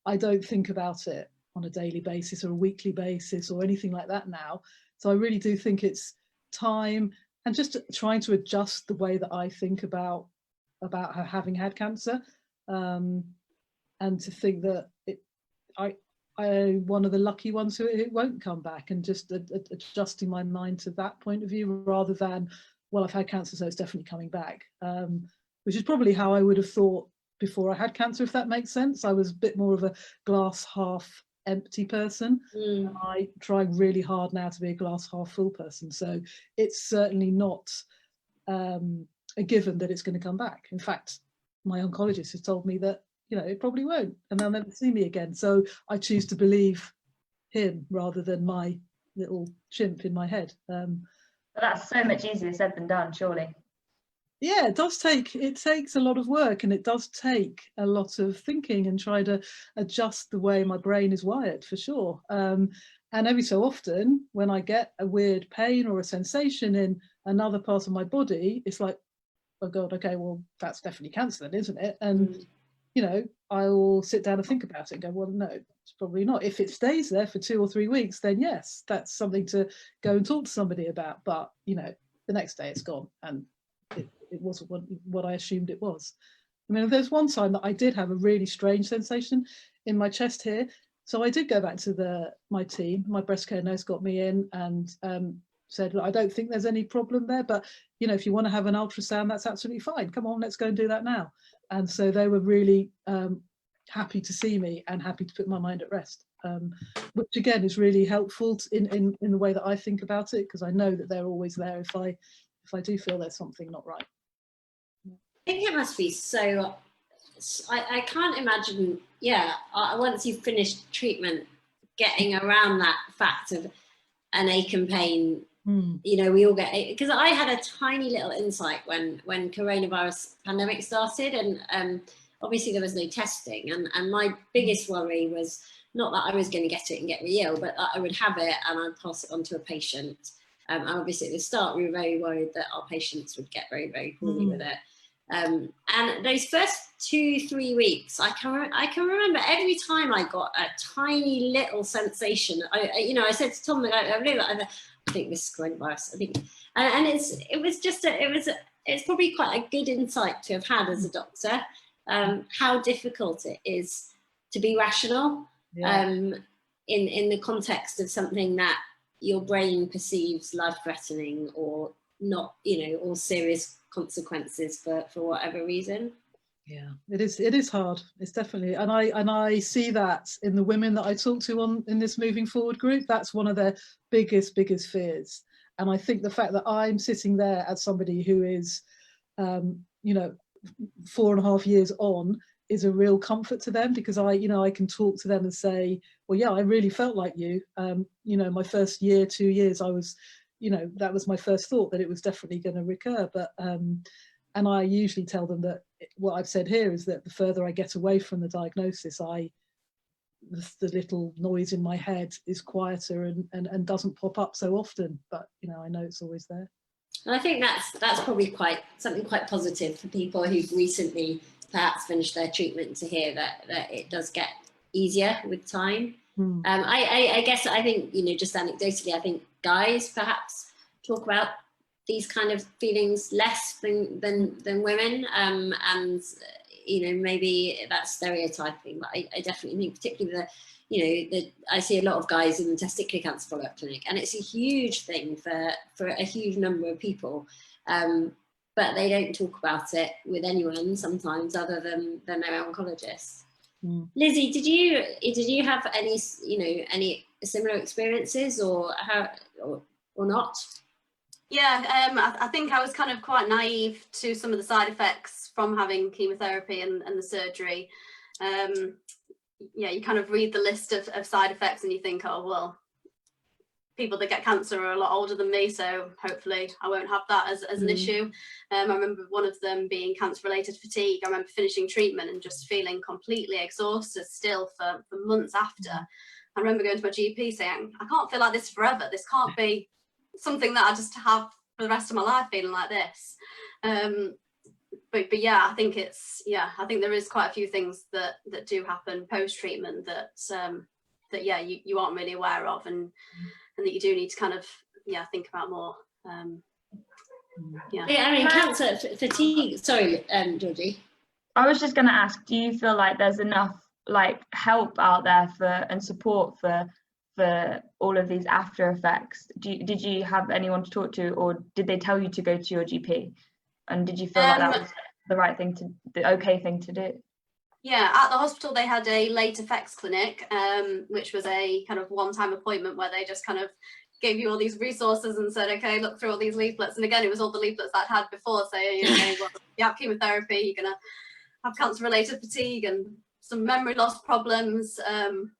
I don't think about it on a daily basis or a weekly basis or anything like that now. So I really do think it's time, and just trying to adjust the way that I think about her having had cancer, and to think that I'm one of the lucky ones who it won't come back, and just adjusting my mind to that point of view, rather than, well, I've had cancer, so it's definitely coming back, which is probably how I would have thought before I had cancer, if that makes sense. I was a bit more of a glass half empty person. I try really hard now to be a glass half full person, so it's certainly not a given that it's going to come back. In fact, my oncologist has told me that, you know, it probably won't, and they'll never see me again. So I choose to believe him rather than my little chimp in my head. But that's so much easier said than done, surely. Yeah, it takes a lot of work, and it does take a lot of thinking and try to adjust the way my brain is wired, for sure. And every so often, when I get a weird pain or a sensation in another part of my body, it's like, oh God, okay, well, that's definitely cancer then, isn't it? And you know, I will sit down and think about it and go, well, no, it's probably not. If it stays there for 2 or 3 weeks, then yes, that's something to go and talk to somebody about. But, you know, the next day it's gone, and it wasn't what I assumed it was. I mean, there's one time that I did have a really strange sensation. in my chest here. So I did go back to my team. My breast care nurse got me in and said, look, I don't think there's any problem there, but you know, if you want to have an ultrasound, that's absolutely fine. Come on, let's go and do that now. And so they were really happy to see me and happy to put my mind at rest, which again is really helpful in the way that I think about it, because I know that they're always there if I do feel there's something not right. I think it must be so. I can't imagine. Yeah, once you've finished treatment, getting around that fact of an ache and pain. You know, we all get, because I had a tiny little insight when coronavirus pandemic started, and obviously there was no testing, and my biggest worry was not that I was going to get it and get really ill, but that I would have it and I'd pass it on to a patient. And obviously at the start we were very worried that our patients would get very, very poorly with it. And those first 2-3 weeks, I can remember every time I got a tiny little sensation. I said to Tom, I think this is coronavirus. I think, and it's probably quite a good insight to have had as a doctor, how difficult it is to be rational in the context of something that your brain perceives life-threatening or not, or serious consequences for whatever reason. Yeah, it is hard. It's definitely, and I see that in the women that I talk to in this Moving Forward group. That's one of their biggest fears. And I think the fact that I'm sitting there as somebody who is 4.5 years on is a real comfort to them, because I can talk to them and say, well, yeah, I really felt like you. My first year, 2 years, I was, that was my first thought, that it was definitely going to recur. But and I usually tell them that what I've said here is that the further I get away from the diagnosis, the little noise in my head is quieter and doesn't pop up so often. But I know it's always there. And I think that's probably something quite positive for people who've recently perhaps finished their treatment, to hear that it does get easier with time. I guess I think just anecdotally, I think guys perhaps talk about these kind of feelings less than women, and maybe that's stereotyping, but I definitely think, particularly I see a lot of guys in the testicular cancer follow-up clinic, and it's a huge thing for a huge number of people, but they don't talk about it with anyone sometimes other than their oncologist. Lizzie, did you have any similar experiences, or not? Yeah, I think I was kind of quite naive to some of the side effects from having chemotherapy and the surgery. You kind of read the list of side effects and you think, oh, well, people that get cancer are a lot older than me, so hopefully I won't have that as an issue. I remember one of them being cancer-related fatigue. I remember finishing treatment and just feeling completely exhausted still for months after. I remember going to my GP saying, I can't feel like this forever. This can't be something that I just have for the rest of my life feeling like this. But yeah, I think I think there is quite a few things that do happen post-treatment that you aren't really aware of, and that you do need to kind of think about more. Cancer fatigue. Sorry, Georgie. I was just going to ask, do you feel like there's enough help out there and support for all of these after effects? Did you have anyone to talk to, or did they tell you to go to your GP? And did you feel like that was the okay thing to do? Yeah, at the hospital they had a late effects clinic, which was a kind of one-time appointment where they just kind of gave you all these resources and said, okay, look through all these leaflets. And again, it was all the leaflets that I'd had before, saying, well, you have chemotherapy, you're going to have cancer-related fatigue and some memory loss problems. And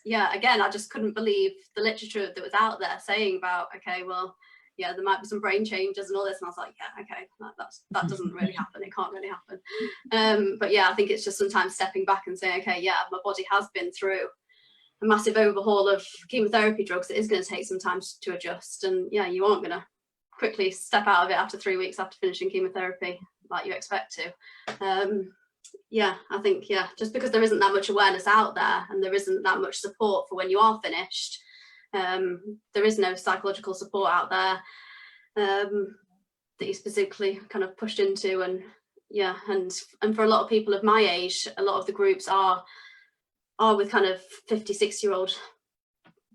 again, I just couldn't believe the literature that was out there saying about, okay, well, there might be some brain changes and all this. And I was like, yeah, okay, that doesn't really happen. It can't really happen. But I think it's just sometimes stepping back and saying, okay, my body has been through a massive overhaul of chemotherapy drugs. It is going to take some time to adjust. And you aren't going to quickly step out of it after 3 weeks after finishing chemotherapy like you expect to. I think, just because there isn't that much awareness out there and there isn't that much support for when you are finished, there is no psychological support out there that you specifically kind of pushed into. And for a lot of people of my age, a lot of the groups are are with kind of 50-60-year-old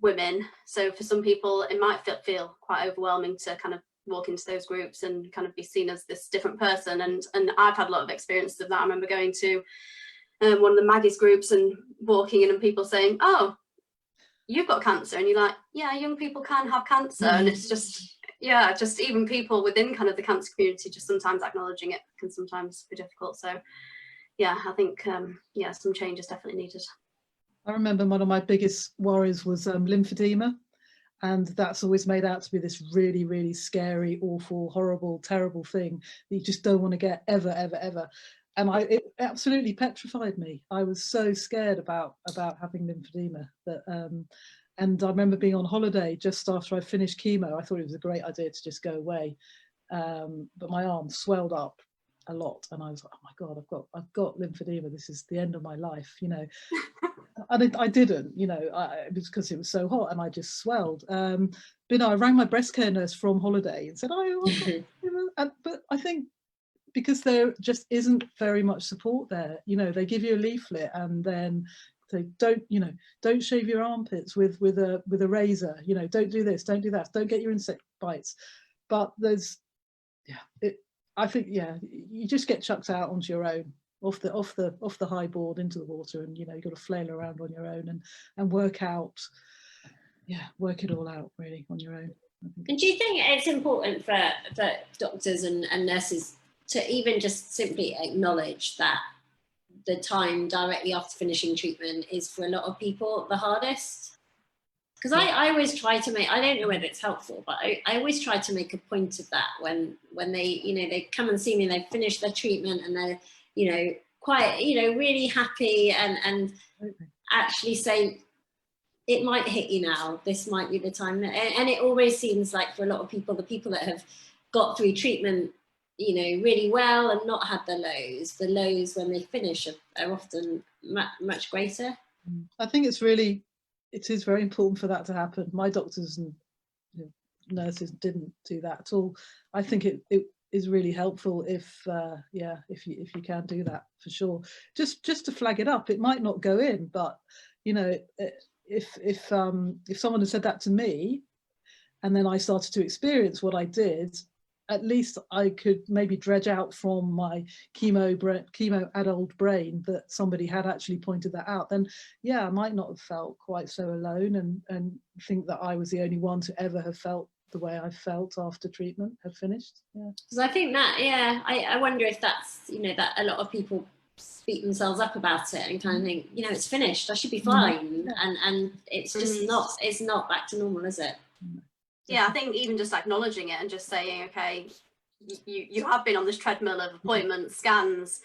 women. So for some people it might feel quite overwhelming to kind of walk into those groups and kind of be seen as this different person, and I've had a lot of experiences of that. I remember going to one of the Maggie's groups and walking in and people saying, oh, you've got cancer, and you're like, yeah, young people can have cancer. And it's just, yeah, just even people within kind of the cancer community, just sometimes acknowledging it can sometimes be difficult. So yeah, I think yeah, some change is definitely needed. I remember one of my biggest worries was lymphedema, and that's always made out to be this really, really scary, awful, horrible, terrible thing that you just don't want to get ever, ever, ever. And it absolutely petrified me. I was so scared about having lymphedema that, and I remember being on holiday just after I finished chemo. I thought it was a great idea to just go away, but my arm swelled up a lot, and I was like, oh my God, I've got lymphedema. This is the end of my life, you know. And I didn't, you know, it was because it was so hot and I just swelled. But I rang my breast care nurse from holiday and said, but I think because there just isn't very much support there, you know, they give you a leaflet and then they don't shave your armpits with a razor, you know, don't do this, don't do that, don't get your insect bites. But there's, I think, you just get chucked out onto your own, off the high board into the water, and you know, you've got to flail around on your own and work it all out really on your own. And do you think it's important for doctors and nurses to even just simply acknowledge that the time directly after finishing treatment is for a lot of people the hardest? Because I always try to make, I don't know whether it's helpful, but I always try to make a point of that when they, you know, they come and see me and they've finished their treatment and they're, you know, quite, you know, really happy and actually say, it might hit you now, this might be the time. And it always seems like for a lot of people, the people that have got through treatment, you know, really well and not had the lows when they finish are often much greater. I think it is very important for that to happen. My doctors and nurses didn't do that at all. I think it is really helpful if you can do that, for sure. Just to flag it up. It might not go in, but you know, if someone had said that to me, and then I started to experience what I did, at least I could maybe dredge out from my chemo adult brain that somebody had actually pointed that out. Then yeah, I might not have felt quite so alone and think that I was the only one to ever have felt the way I felt after treatment had finished. Yeah, because I think that, I wonder if that's, you know, that a lot of people beat themselves up about it and kind of think, you know, it's finished, I should be fine. And it's just it's not back to normal, is it? Yeah, I think even just acknowledging it and just saying, okay, you have been on this treadmill of appointments, scans,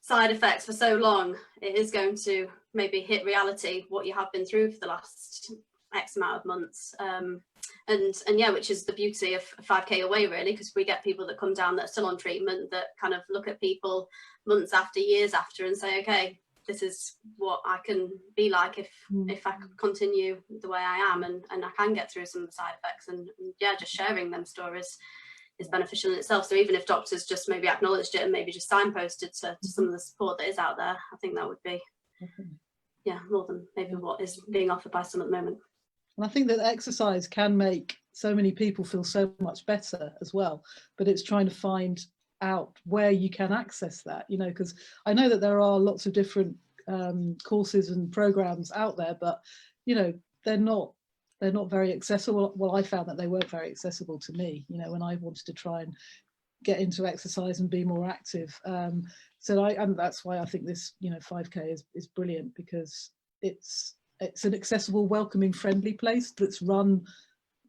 side effects for so long, it is going to maybe hit reality what you have been through for the last X amount of months. And yeah, which is the beauty of 5K Away really, because we get people that come down that are still on treatment that kind of look at people months after, years after and say, okay, this is what I can be like if I continue the way I am, and I can get through some of the side effects, and yeah, just sharing them stories is beneficial in itself. So even if doctors just maybe acknowledged it and maybe just signposted to some of the support that is out there, I think that would be more than maybe what is being offered by some at the moment. And I think that exercise can make so many people feel so much better as well, but it's trying to find out where you can access that, you know, because I know that there are lots of different courses and programs out there, but you know, they're not very accessible. Well, I found that they weren't very accessible to me, you know, when I wanted to try and get into exercise and be more active. So and that's why I think this, you know, 5K is brilliant, because it's an accessible, welcoming, friendly place that's run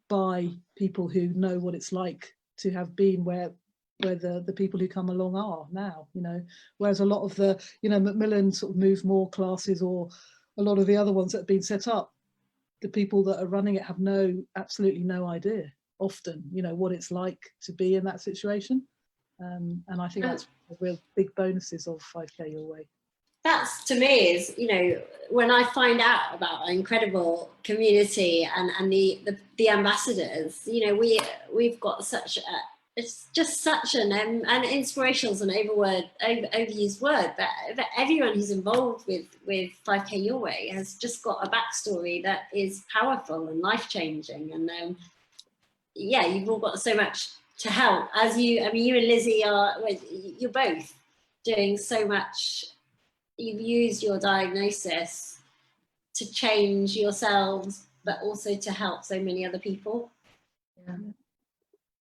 by people who know what it's like to have been where the people who come along are now, you know, whereas a lot of the, you know, Macmillan sort of Move More classes, or a lot of the other ones that have been set up, the people that are running it have absolutely no idea often, you know, what it's like to be in that situation. And I think that's a real big bonuses of 5K Your Way. That's, to me, is, you know, when I find out about our incredible community and the ambassadors, you know, we've got such it's just such an inspirational is an overused word, but everyone who's involved with 5K Your Way has just got a backstory that is powerful and life-changing. And yeah, you've all got so much to help. As you, I mean, you and Lizzie you're both doing so much. You've used your diagnosis to change yourselves, but also to help so many other people. Yeah.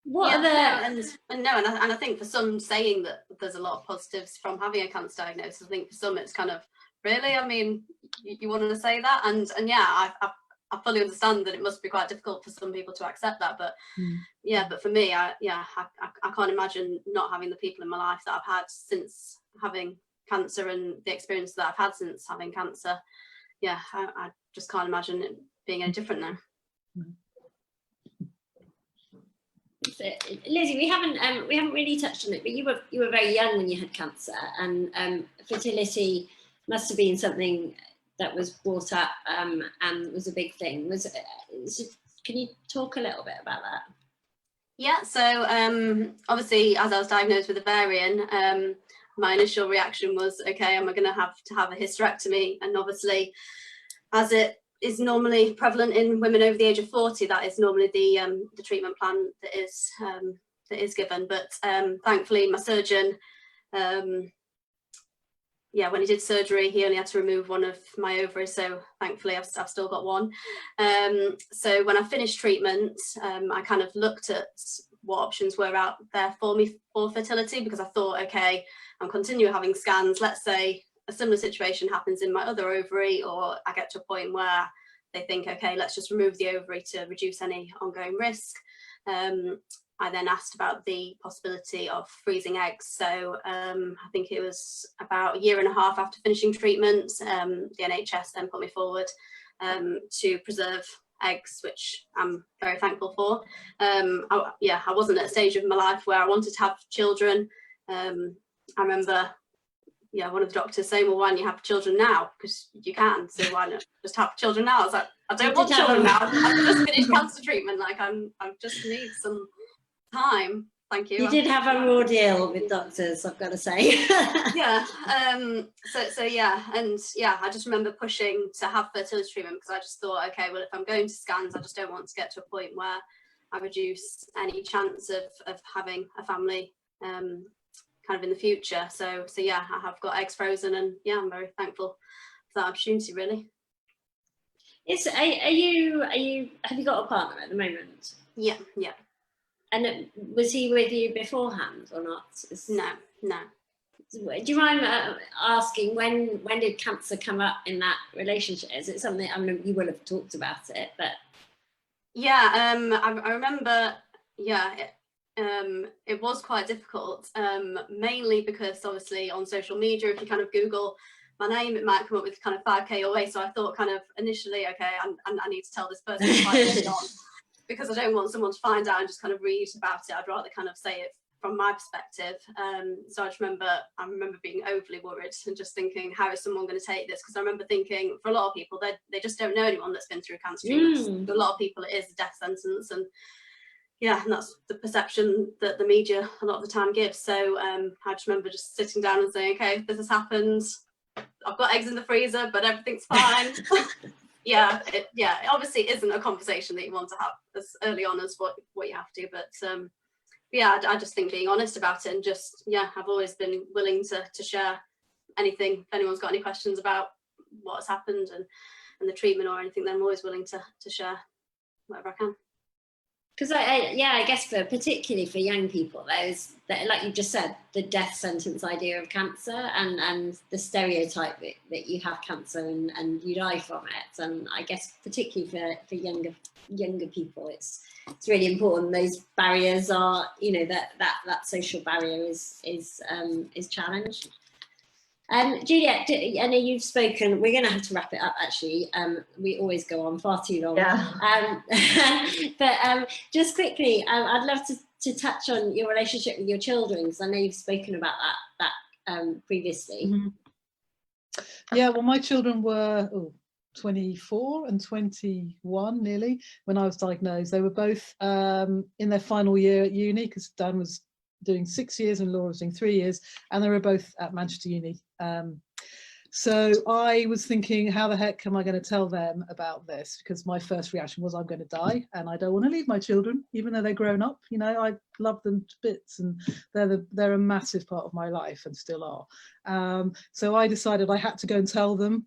What are the... and I think for some, saying that there's a lot of positives from having a cancer diagnosis, I think for some it's kind of, really, I mean, you want to say that? And yeah, I fully understand that it must be quite difficult for some people to accept that, but yeah, but for me, I can't imagine not having the people in my life that I've had since having cancer and the experience that I've had since having cancer. Yeah, I just can't imagine it being any different now. So, Lizzie, we haven't really touched on it, but you were very young when you had cancer, and fertility must have been something that was brought up and was a big thing. Can you talk a little bit about that? Yeah, so obviously, as I was diagnosed with ovarian, my initial reaction was, okay, am I going to have a hysterectomy? And obviously, as it is normally prevalent in women over the age of 40, that is normally the treatment plan that is given. But thankfully, my surgeon, yeah, when he did surgery, he only had to remove one of my ovaries, so thankfully I've still got one. So when I finished treatment, I kind of looked at what options were out there for me for fertility, because I thought, okay, I'm continuing having scans. Let's say a similar situation happens in my other ovary, or I get to a point where they think, okay, let's just remove the ovary to reduce any ongoing risk. I then asked about the possibility of freezing eggs. So I think it was about a year and a half after finishing treatment, the NHS then put me forward to preserve eggs, which I'm very thankful for. I wasn't at a stage of my life where I wanted to have children. I remember, one of the doctors saying, well, why don't you have children now? Because you can, so why not just have children now? I was like, I don't want children now. I've just finished cancer treatment. Like, I just need some time. Thank you. You did have a raw deal with doctors, I've got to say. Yeah. So yeah, and yeah, I just remember pushing to have fertility treatment, because I just thought, okay, well, if I'm going to scans, I just don't want to get to a point where I reduce any chance of having a family kind of in the future. So yeah, I have got eggs frozen, and yeah, I'm very thankful for that opportunity, really. Have you got a partner at the moment? Yeah. And was he with you beforehand or not? No. Do you mind asking, when did cancer come up in that relationship? Is it something, I mean, you will have talked about it, but... Yeah, I remember, yeah, it was quite difficult, mainly because obviously on social media, if you kind of Google my name, it might come up with kind of 5K Your Way. So I thought kind of initially, okay, I need to tell this person what's on, because I don't want someone to find out and just kind of read about it. I'd rather kind of say it from my perspective. So I remember being overly worried and just thinking, how is someone going to take this? Because I remember thinking, for a lot of people, they just don't know anyone that's been through cancer treatment. For a lot of people, it is a death sentence, and yeah, and that's the perception that the media a lot of the time gives. So I just remember just sitting down and saying, okay, this has happened. I've got eggs in the freezer, but everything's fine. Yeah, it obviously isn't a conversation that you want to have as early on as what you have to, but yeah, I just think being honest about it, and just, yeah, I've always been willing to share anything. If anyone's got any questions about what's happened and the treatment or anything, then I'm always willing to share whatever I can. Because I guess particularly for young people, there's, like you just said, the death sentence idea of cancer, and the stereotype that you have cancer and you die from it. And I guess particularly for younger people, it's really important. Those barriers are, that social barrier is challenged. Juliet, I know you've spoken. We're going to have to wrap it up, actually. We always go on far too long. Yeah. But just quickly, I'd love to touch on your relationship with your children, because I know you've spoken about that previously. Yeah, well, my children were 24 and 21 nearly when I was diagnosed. They were both in their final year at uni, because Dan was doing 6 years and Laura was doing 3 years, and they were both at Manchester Uni. So I was thinking, how the heck am I going to tell them about this? Because my first reaction was, I'm going to die and I don't want to leave my children, even though they're grown up. You know, I love them to bits, and they're a massive part of my life and still are. So I decided I had to go and tell them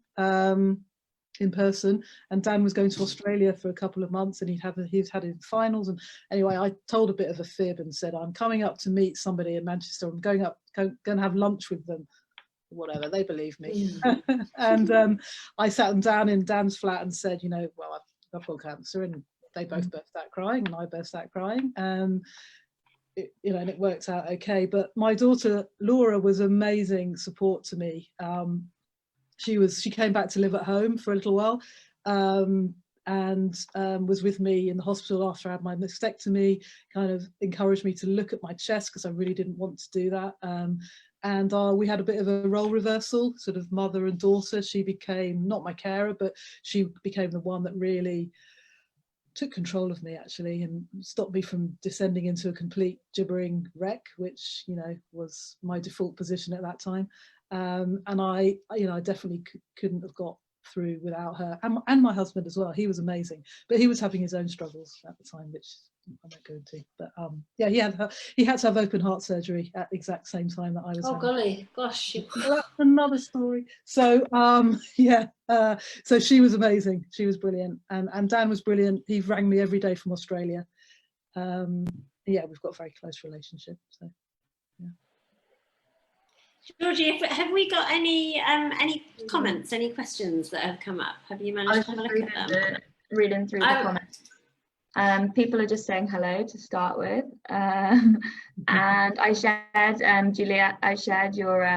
in person. And Dan was going to Australia for a couple of months, and he'd had his finals. And anyway, I told a bit of a fib and said, I'm coming up to meet somebody in Manchester. I'm going to have lunch with them. Whatever, they believe me. And I sat them down in Dan's flat and said, you know, well, I've got cancer, and they both burst out crying, and I burst out crying. You know, and it worked out okay. But my daughter Laura was amazing support to me. She came back to live at home for a little while, and was with me in the hospital after I had my mastectomy. Kind of encouraged me to look at my chest, because I really didn't want to do that. And we had a bit of a role reversal, sort of mother and daughter. She became not my carer, but she became the one that really took control of me, actually, and stopped me from descending into a complete gibbering wreck, which, you know, was my default position at that time. And I definitely couldn't have got through without her, and my husband as well. He was amazing, but he was having his own struggles at the time, which I won't go into. But yeah, he had to have open heart surgery at the exact same time that I was. Oh golly, gosh. Well, that's another story. So yeah, so she was amazing. She was brilliant, and Dan was brilliant. He rang me every day from Australia. Yeah, we've got a very close relationship. So yeah. Georgie, have we got any comments, any questions that have come up? Have you managed to have a look at them? Reading through the comments. People are just saying hello to start with. And I shared, Juliet, I shared your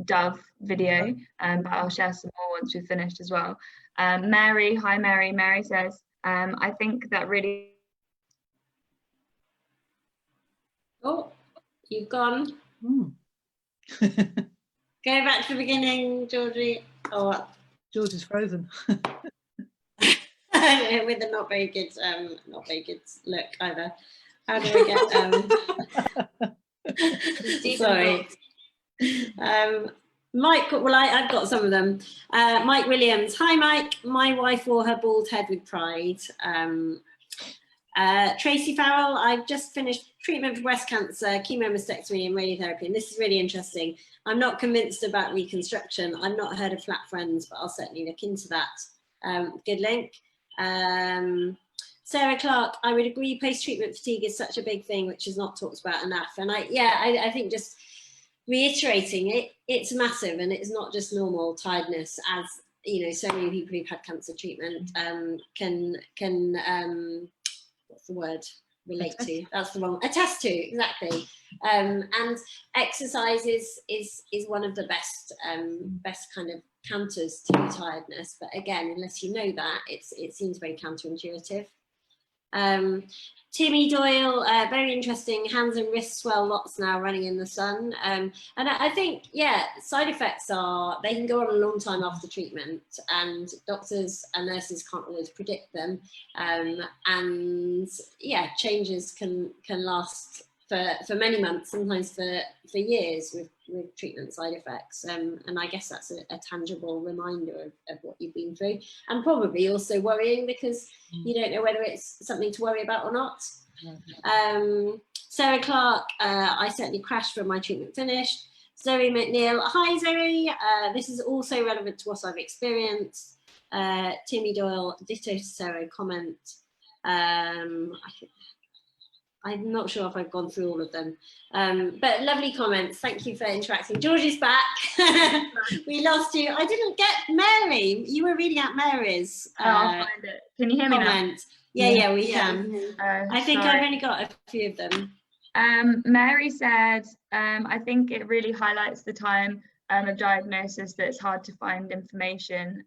Dove video, but I'll share some more once we've finished as well. Mary, hi Mary. Mary says, I think that really... Oh, you've gone. Go back to the beginning, Georgie. Oh, George is frozen. With a not very good look either. How do I get sorry. Mike, well, I've got some of them. Mike Williams, hi Mike. My wife wore her bald head with pride. Tracy Farrell, I've just finished treatment for breast cancer, chemomastectomy and radiotherapy, and this is really interesting. I'm not convinced about reconstruction. I've not heard of flat friends, but I'll certainly look into that. Good link. Sarah Clark, I would agree post-treatment fatigue is such a big thing which is not talked about enough, and I think just reiterating it, it's massive, and it's not just normal tiredness, as you know, so many people who've had cancer treatment can what's the word, relate to, that's the wrong, attest to, exactly. And exercise is one of the best kind of counters to tiredness, but again, unless you know that, it seems very counterintuitive. Timmy Doyle, very interesting, hands and wrists swell lots now running in the sun. And I think, yeah, side effects they can go on a long time after treatment, and doctors and nurses can't always predict them. And yeah, changes can last for many months, sometimes for years with treatment side effects. And I guess that's a tangible reminder of what you've been through, and probably also worrying because you don't know whether it's something to worry about or not. Sarah Clark, I certainly crashed when my treatment finished. Zoe McNeil, hi Zoe, this is also relevant to what I've experienced. Timmy Doyle, ditto to Sarah comment. I'm not sure if I've gone through all of them, but lovely comments. Thank you for interacting. George is back. We lost you. I didn't get Mary. You were reading out Mary's I'll find it. Can you hear me now? Yeah, we can. I think sorry. I've only got a few of them. Mary said, I think it really highlights the time of diagnosis that it's hard to find information,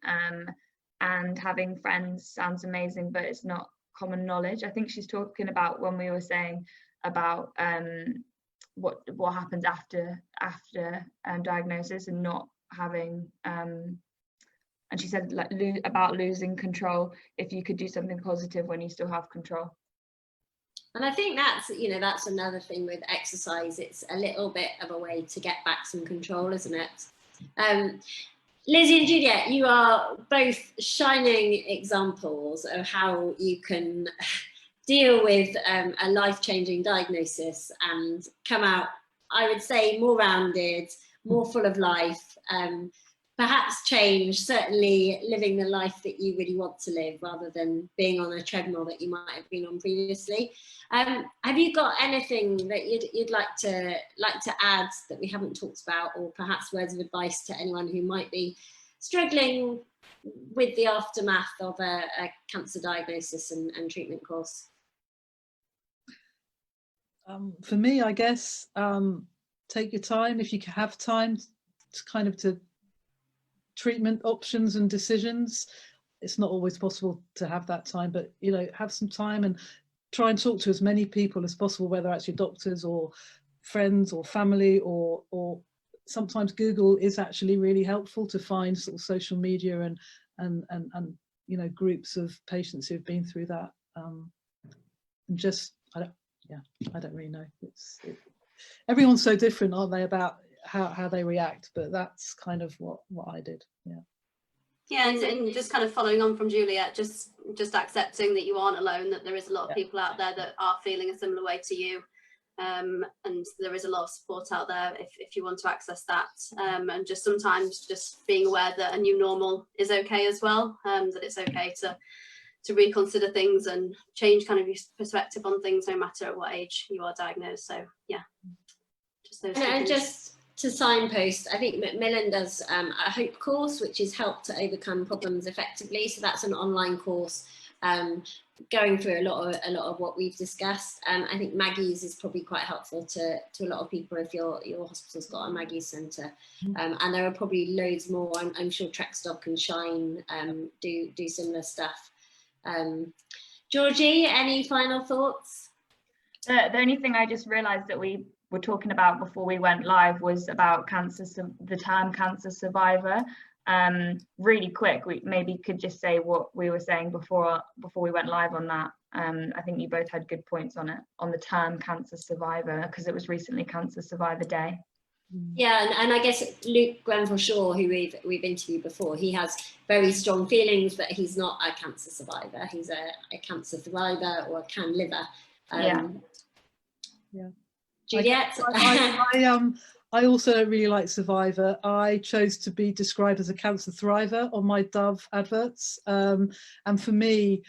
and having friends sounds amazing, but it's not common knowledge. I think she's talking about when we were saying about what happens after diagnosis, and not having and she said like about losing control, if you could do something positive when you still have control. And I think that's, you know, that's another thing with exercise. It's a little bit of a way to get back some control, isn't it? Lizzie and Juliet, you are both shining examples of how you can deal with a life-changing diagnosis and come out, I would say, more rounded, more full of life, perhaps change, certainly living the life that you really want to live rather than being on a treadmill that you might have been on previously. Have you got anything that you'd like to add that we haven't talked about, or perhaps words of advice to anyone who might be struggling with the aftermath of a cancer diagnosis and treatment course? For me, I guess, take your time if you have time to treatment options and decisions. It's not always possible to have that time, but you know, have some time and try and talk to as many people as possible, whether that's your doctors or friends or family, or sometimes Google is actually really helpful to find sort of social media and you know, groups of patients who've been through that. And just I don't really know. Everyone's so different, aren't they, about how they react, but that's kind of what I did. Yeah, and just kind of following on from Juliet, just accepting that you aren't alone, that there is a lot of people out there that are feeling a similar way to you, and there is a lot of support out there if you want to access that, and just sometimes just being aware that a new normal is okay as well, that it's okay to reconsider things and change kind of your perspective on things, no matter at what age you are diagnosed. So yeah, just those and just to signpost, I think Macmillan does a HOPE course, which is Help to Overcome Problems Effectively. So that's an online course going through a lot of what we've discussed. I think Maggie's is probably quite helpful to a lot of people if your hospital's got a Maggie's centre. And there are probably loads more. I'm sure Trackstock and Shine do similar stuff. Georgie, any final thoughts? The only thing I just realised that we were talking about before we went live was about cancer, the term cancer survivor. Really quick, we maybe could just say what we were saying before we went live on that. I think you both had good points on it, on the term cancer survivor, because it was recently Cancer Survivor Day. Yeah, and I guess Luke Grenfell-Shaw, who we've interviewed before, he has very strong feelings, but he's not a cancer survivor. He's a cancer survivor or a can liver. Yeah. Juliet? I also don't really like survivor. I chose to be described as a cancer thriver on my Dove adverts. And for me,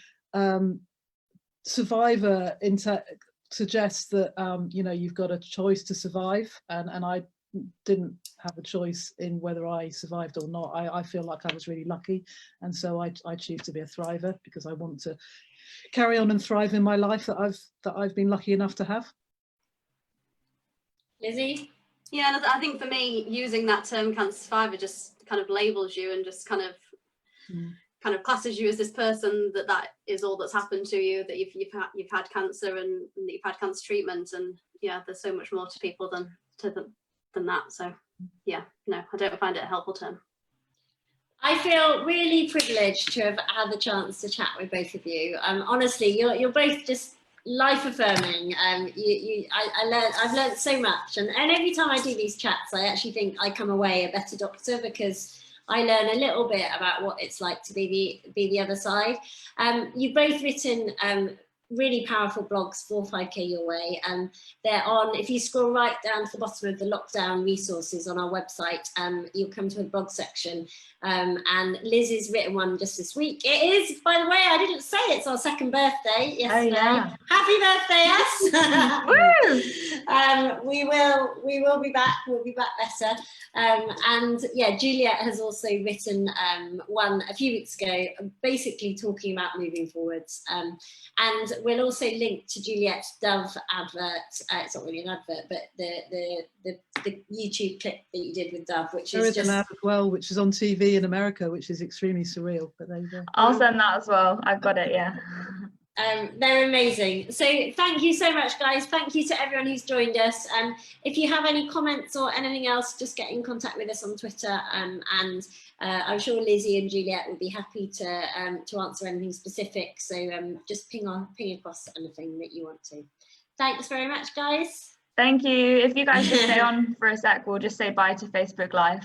survivor suggests that, you know, you've got a choice to survive. And I didn't have a choice in whether I survived or not. I feel like I was really lucky. And so I choose to be a thriver because I want to carry on and thrive in my life that I've been lucky enough to have. Lizzie? Yeah, I think for me, using that term cancer survivor just kind of labels you and just kind of classes you as this person that is all that's happened to you, that you've had cancer and that you've had cancer treatment, and yeah, there's so much more to people than that. So yeah, no, I don't find it a helpful term. I feel really privileged to have had the chance to chat with both of you. Honestly, you're both just life affirming. I've learned so much, and every time I do these chats, I actually think I come away a better doctor because I learn a little bit about what it's like to be the other side. You've both written really powerful blogs, 4-5K Your Way, and they're on, if you scroll right down to the bottom of the lockdown resources on our website, you'll come to a blog section, and Liz has written one just this week. It is, by the way, I didn't say it's our second birthday yesterday. Oh, yeah. Happy birthday, yes. Woo! We will be back. We'll be back better. And yeah, Juliet has also written one a few weeks ago, basically talking about moving forwards. And we'll also link to Juliet's Dove advert. It's not really an advert, but the YouTube clip that you did with Dove, which is just an ad as well, which is on TV in America, which is extremely surreal. But there you go. I'll send that as well. I've got it. Yeah. They're amazing. So thank you so much, guys. Thank you to everyone who's joined us. If you have any comments or anything else, just get in contact with us on Twitter, and I'm sure Lizzie and Juliet will be happy to answer anything specific. So just ping across anything that you want to. Thanks very much, guys. Thank you. If you guys just stay on for a sec, we'll just say bye to Facebook Live.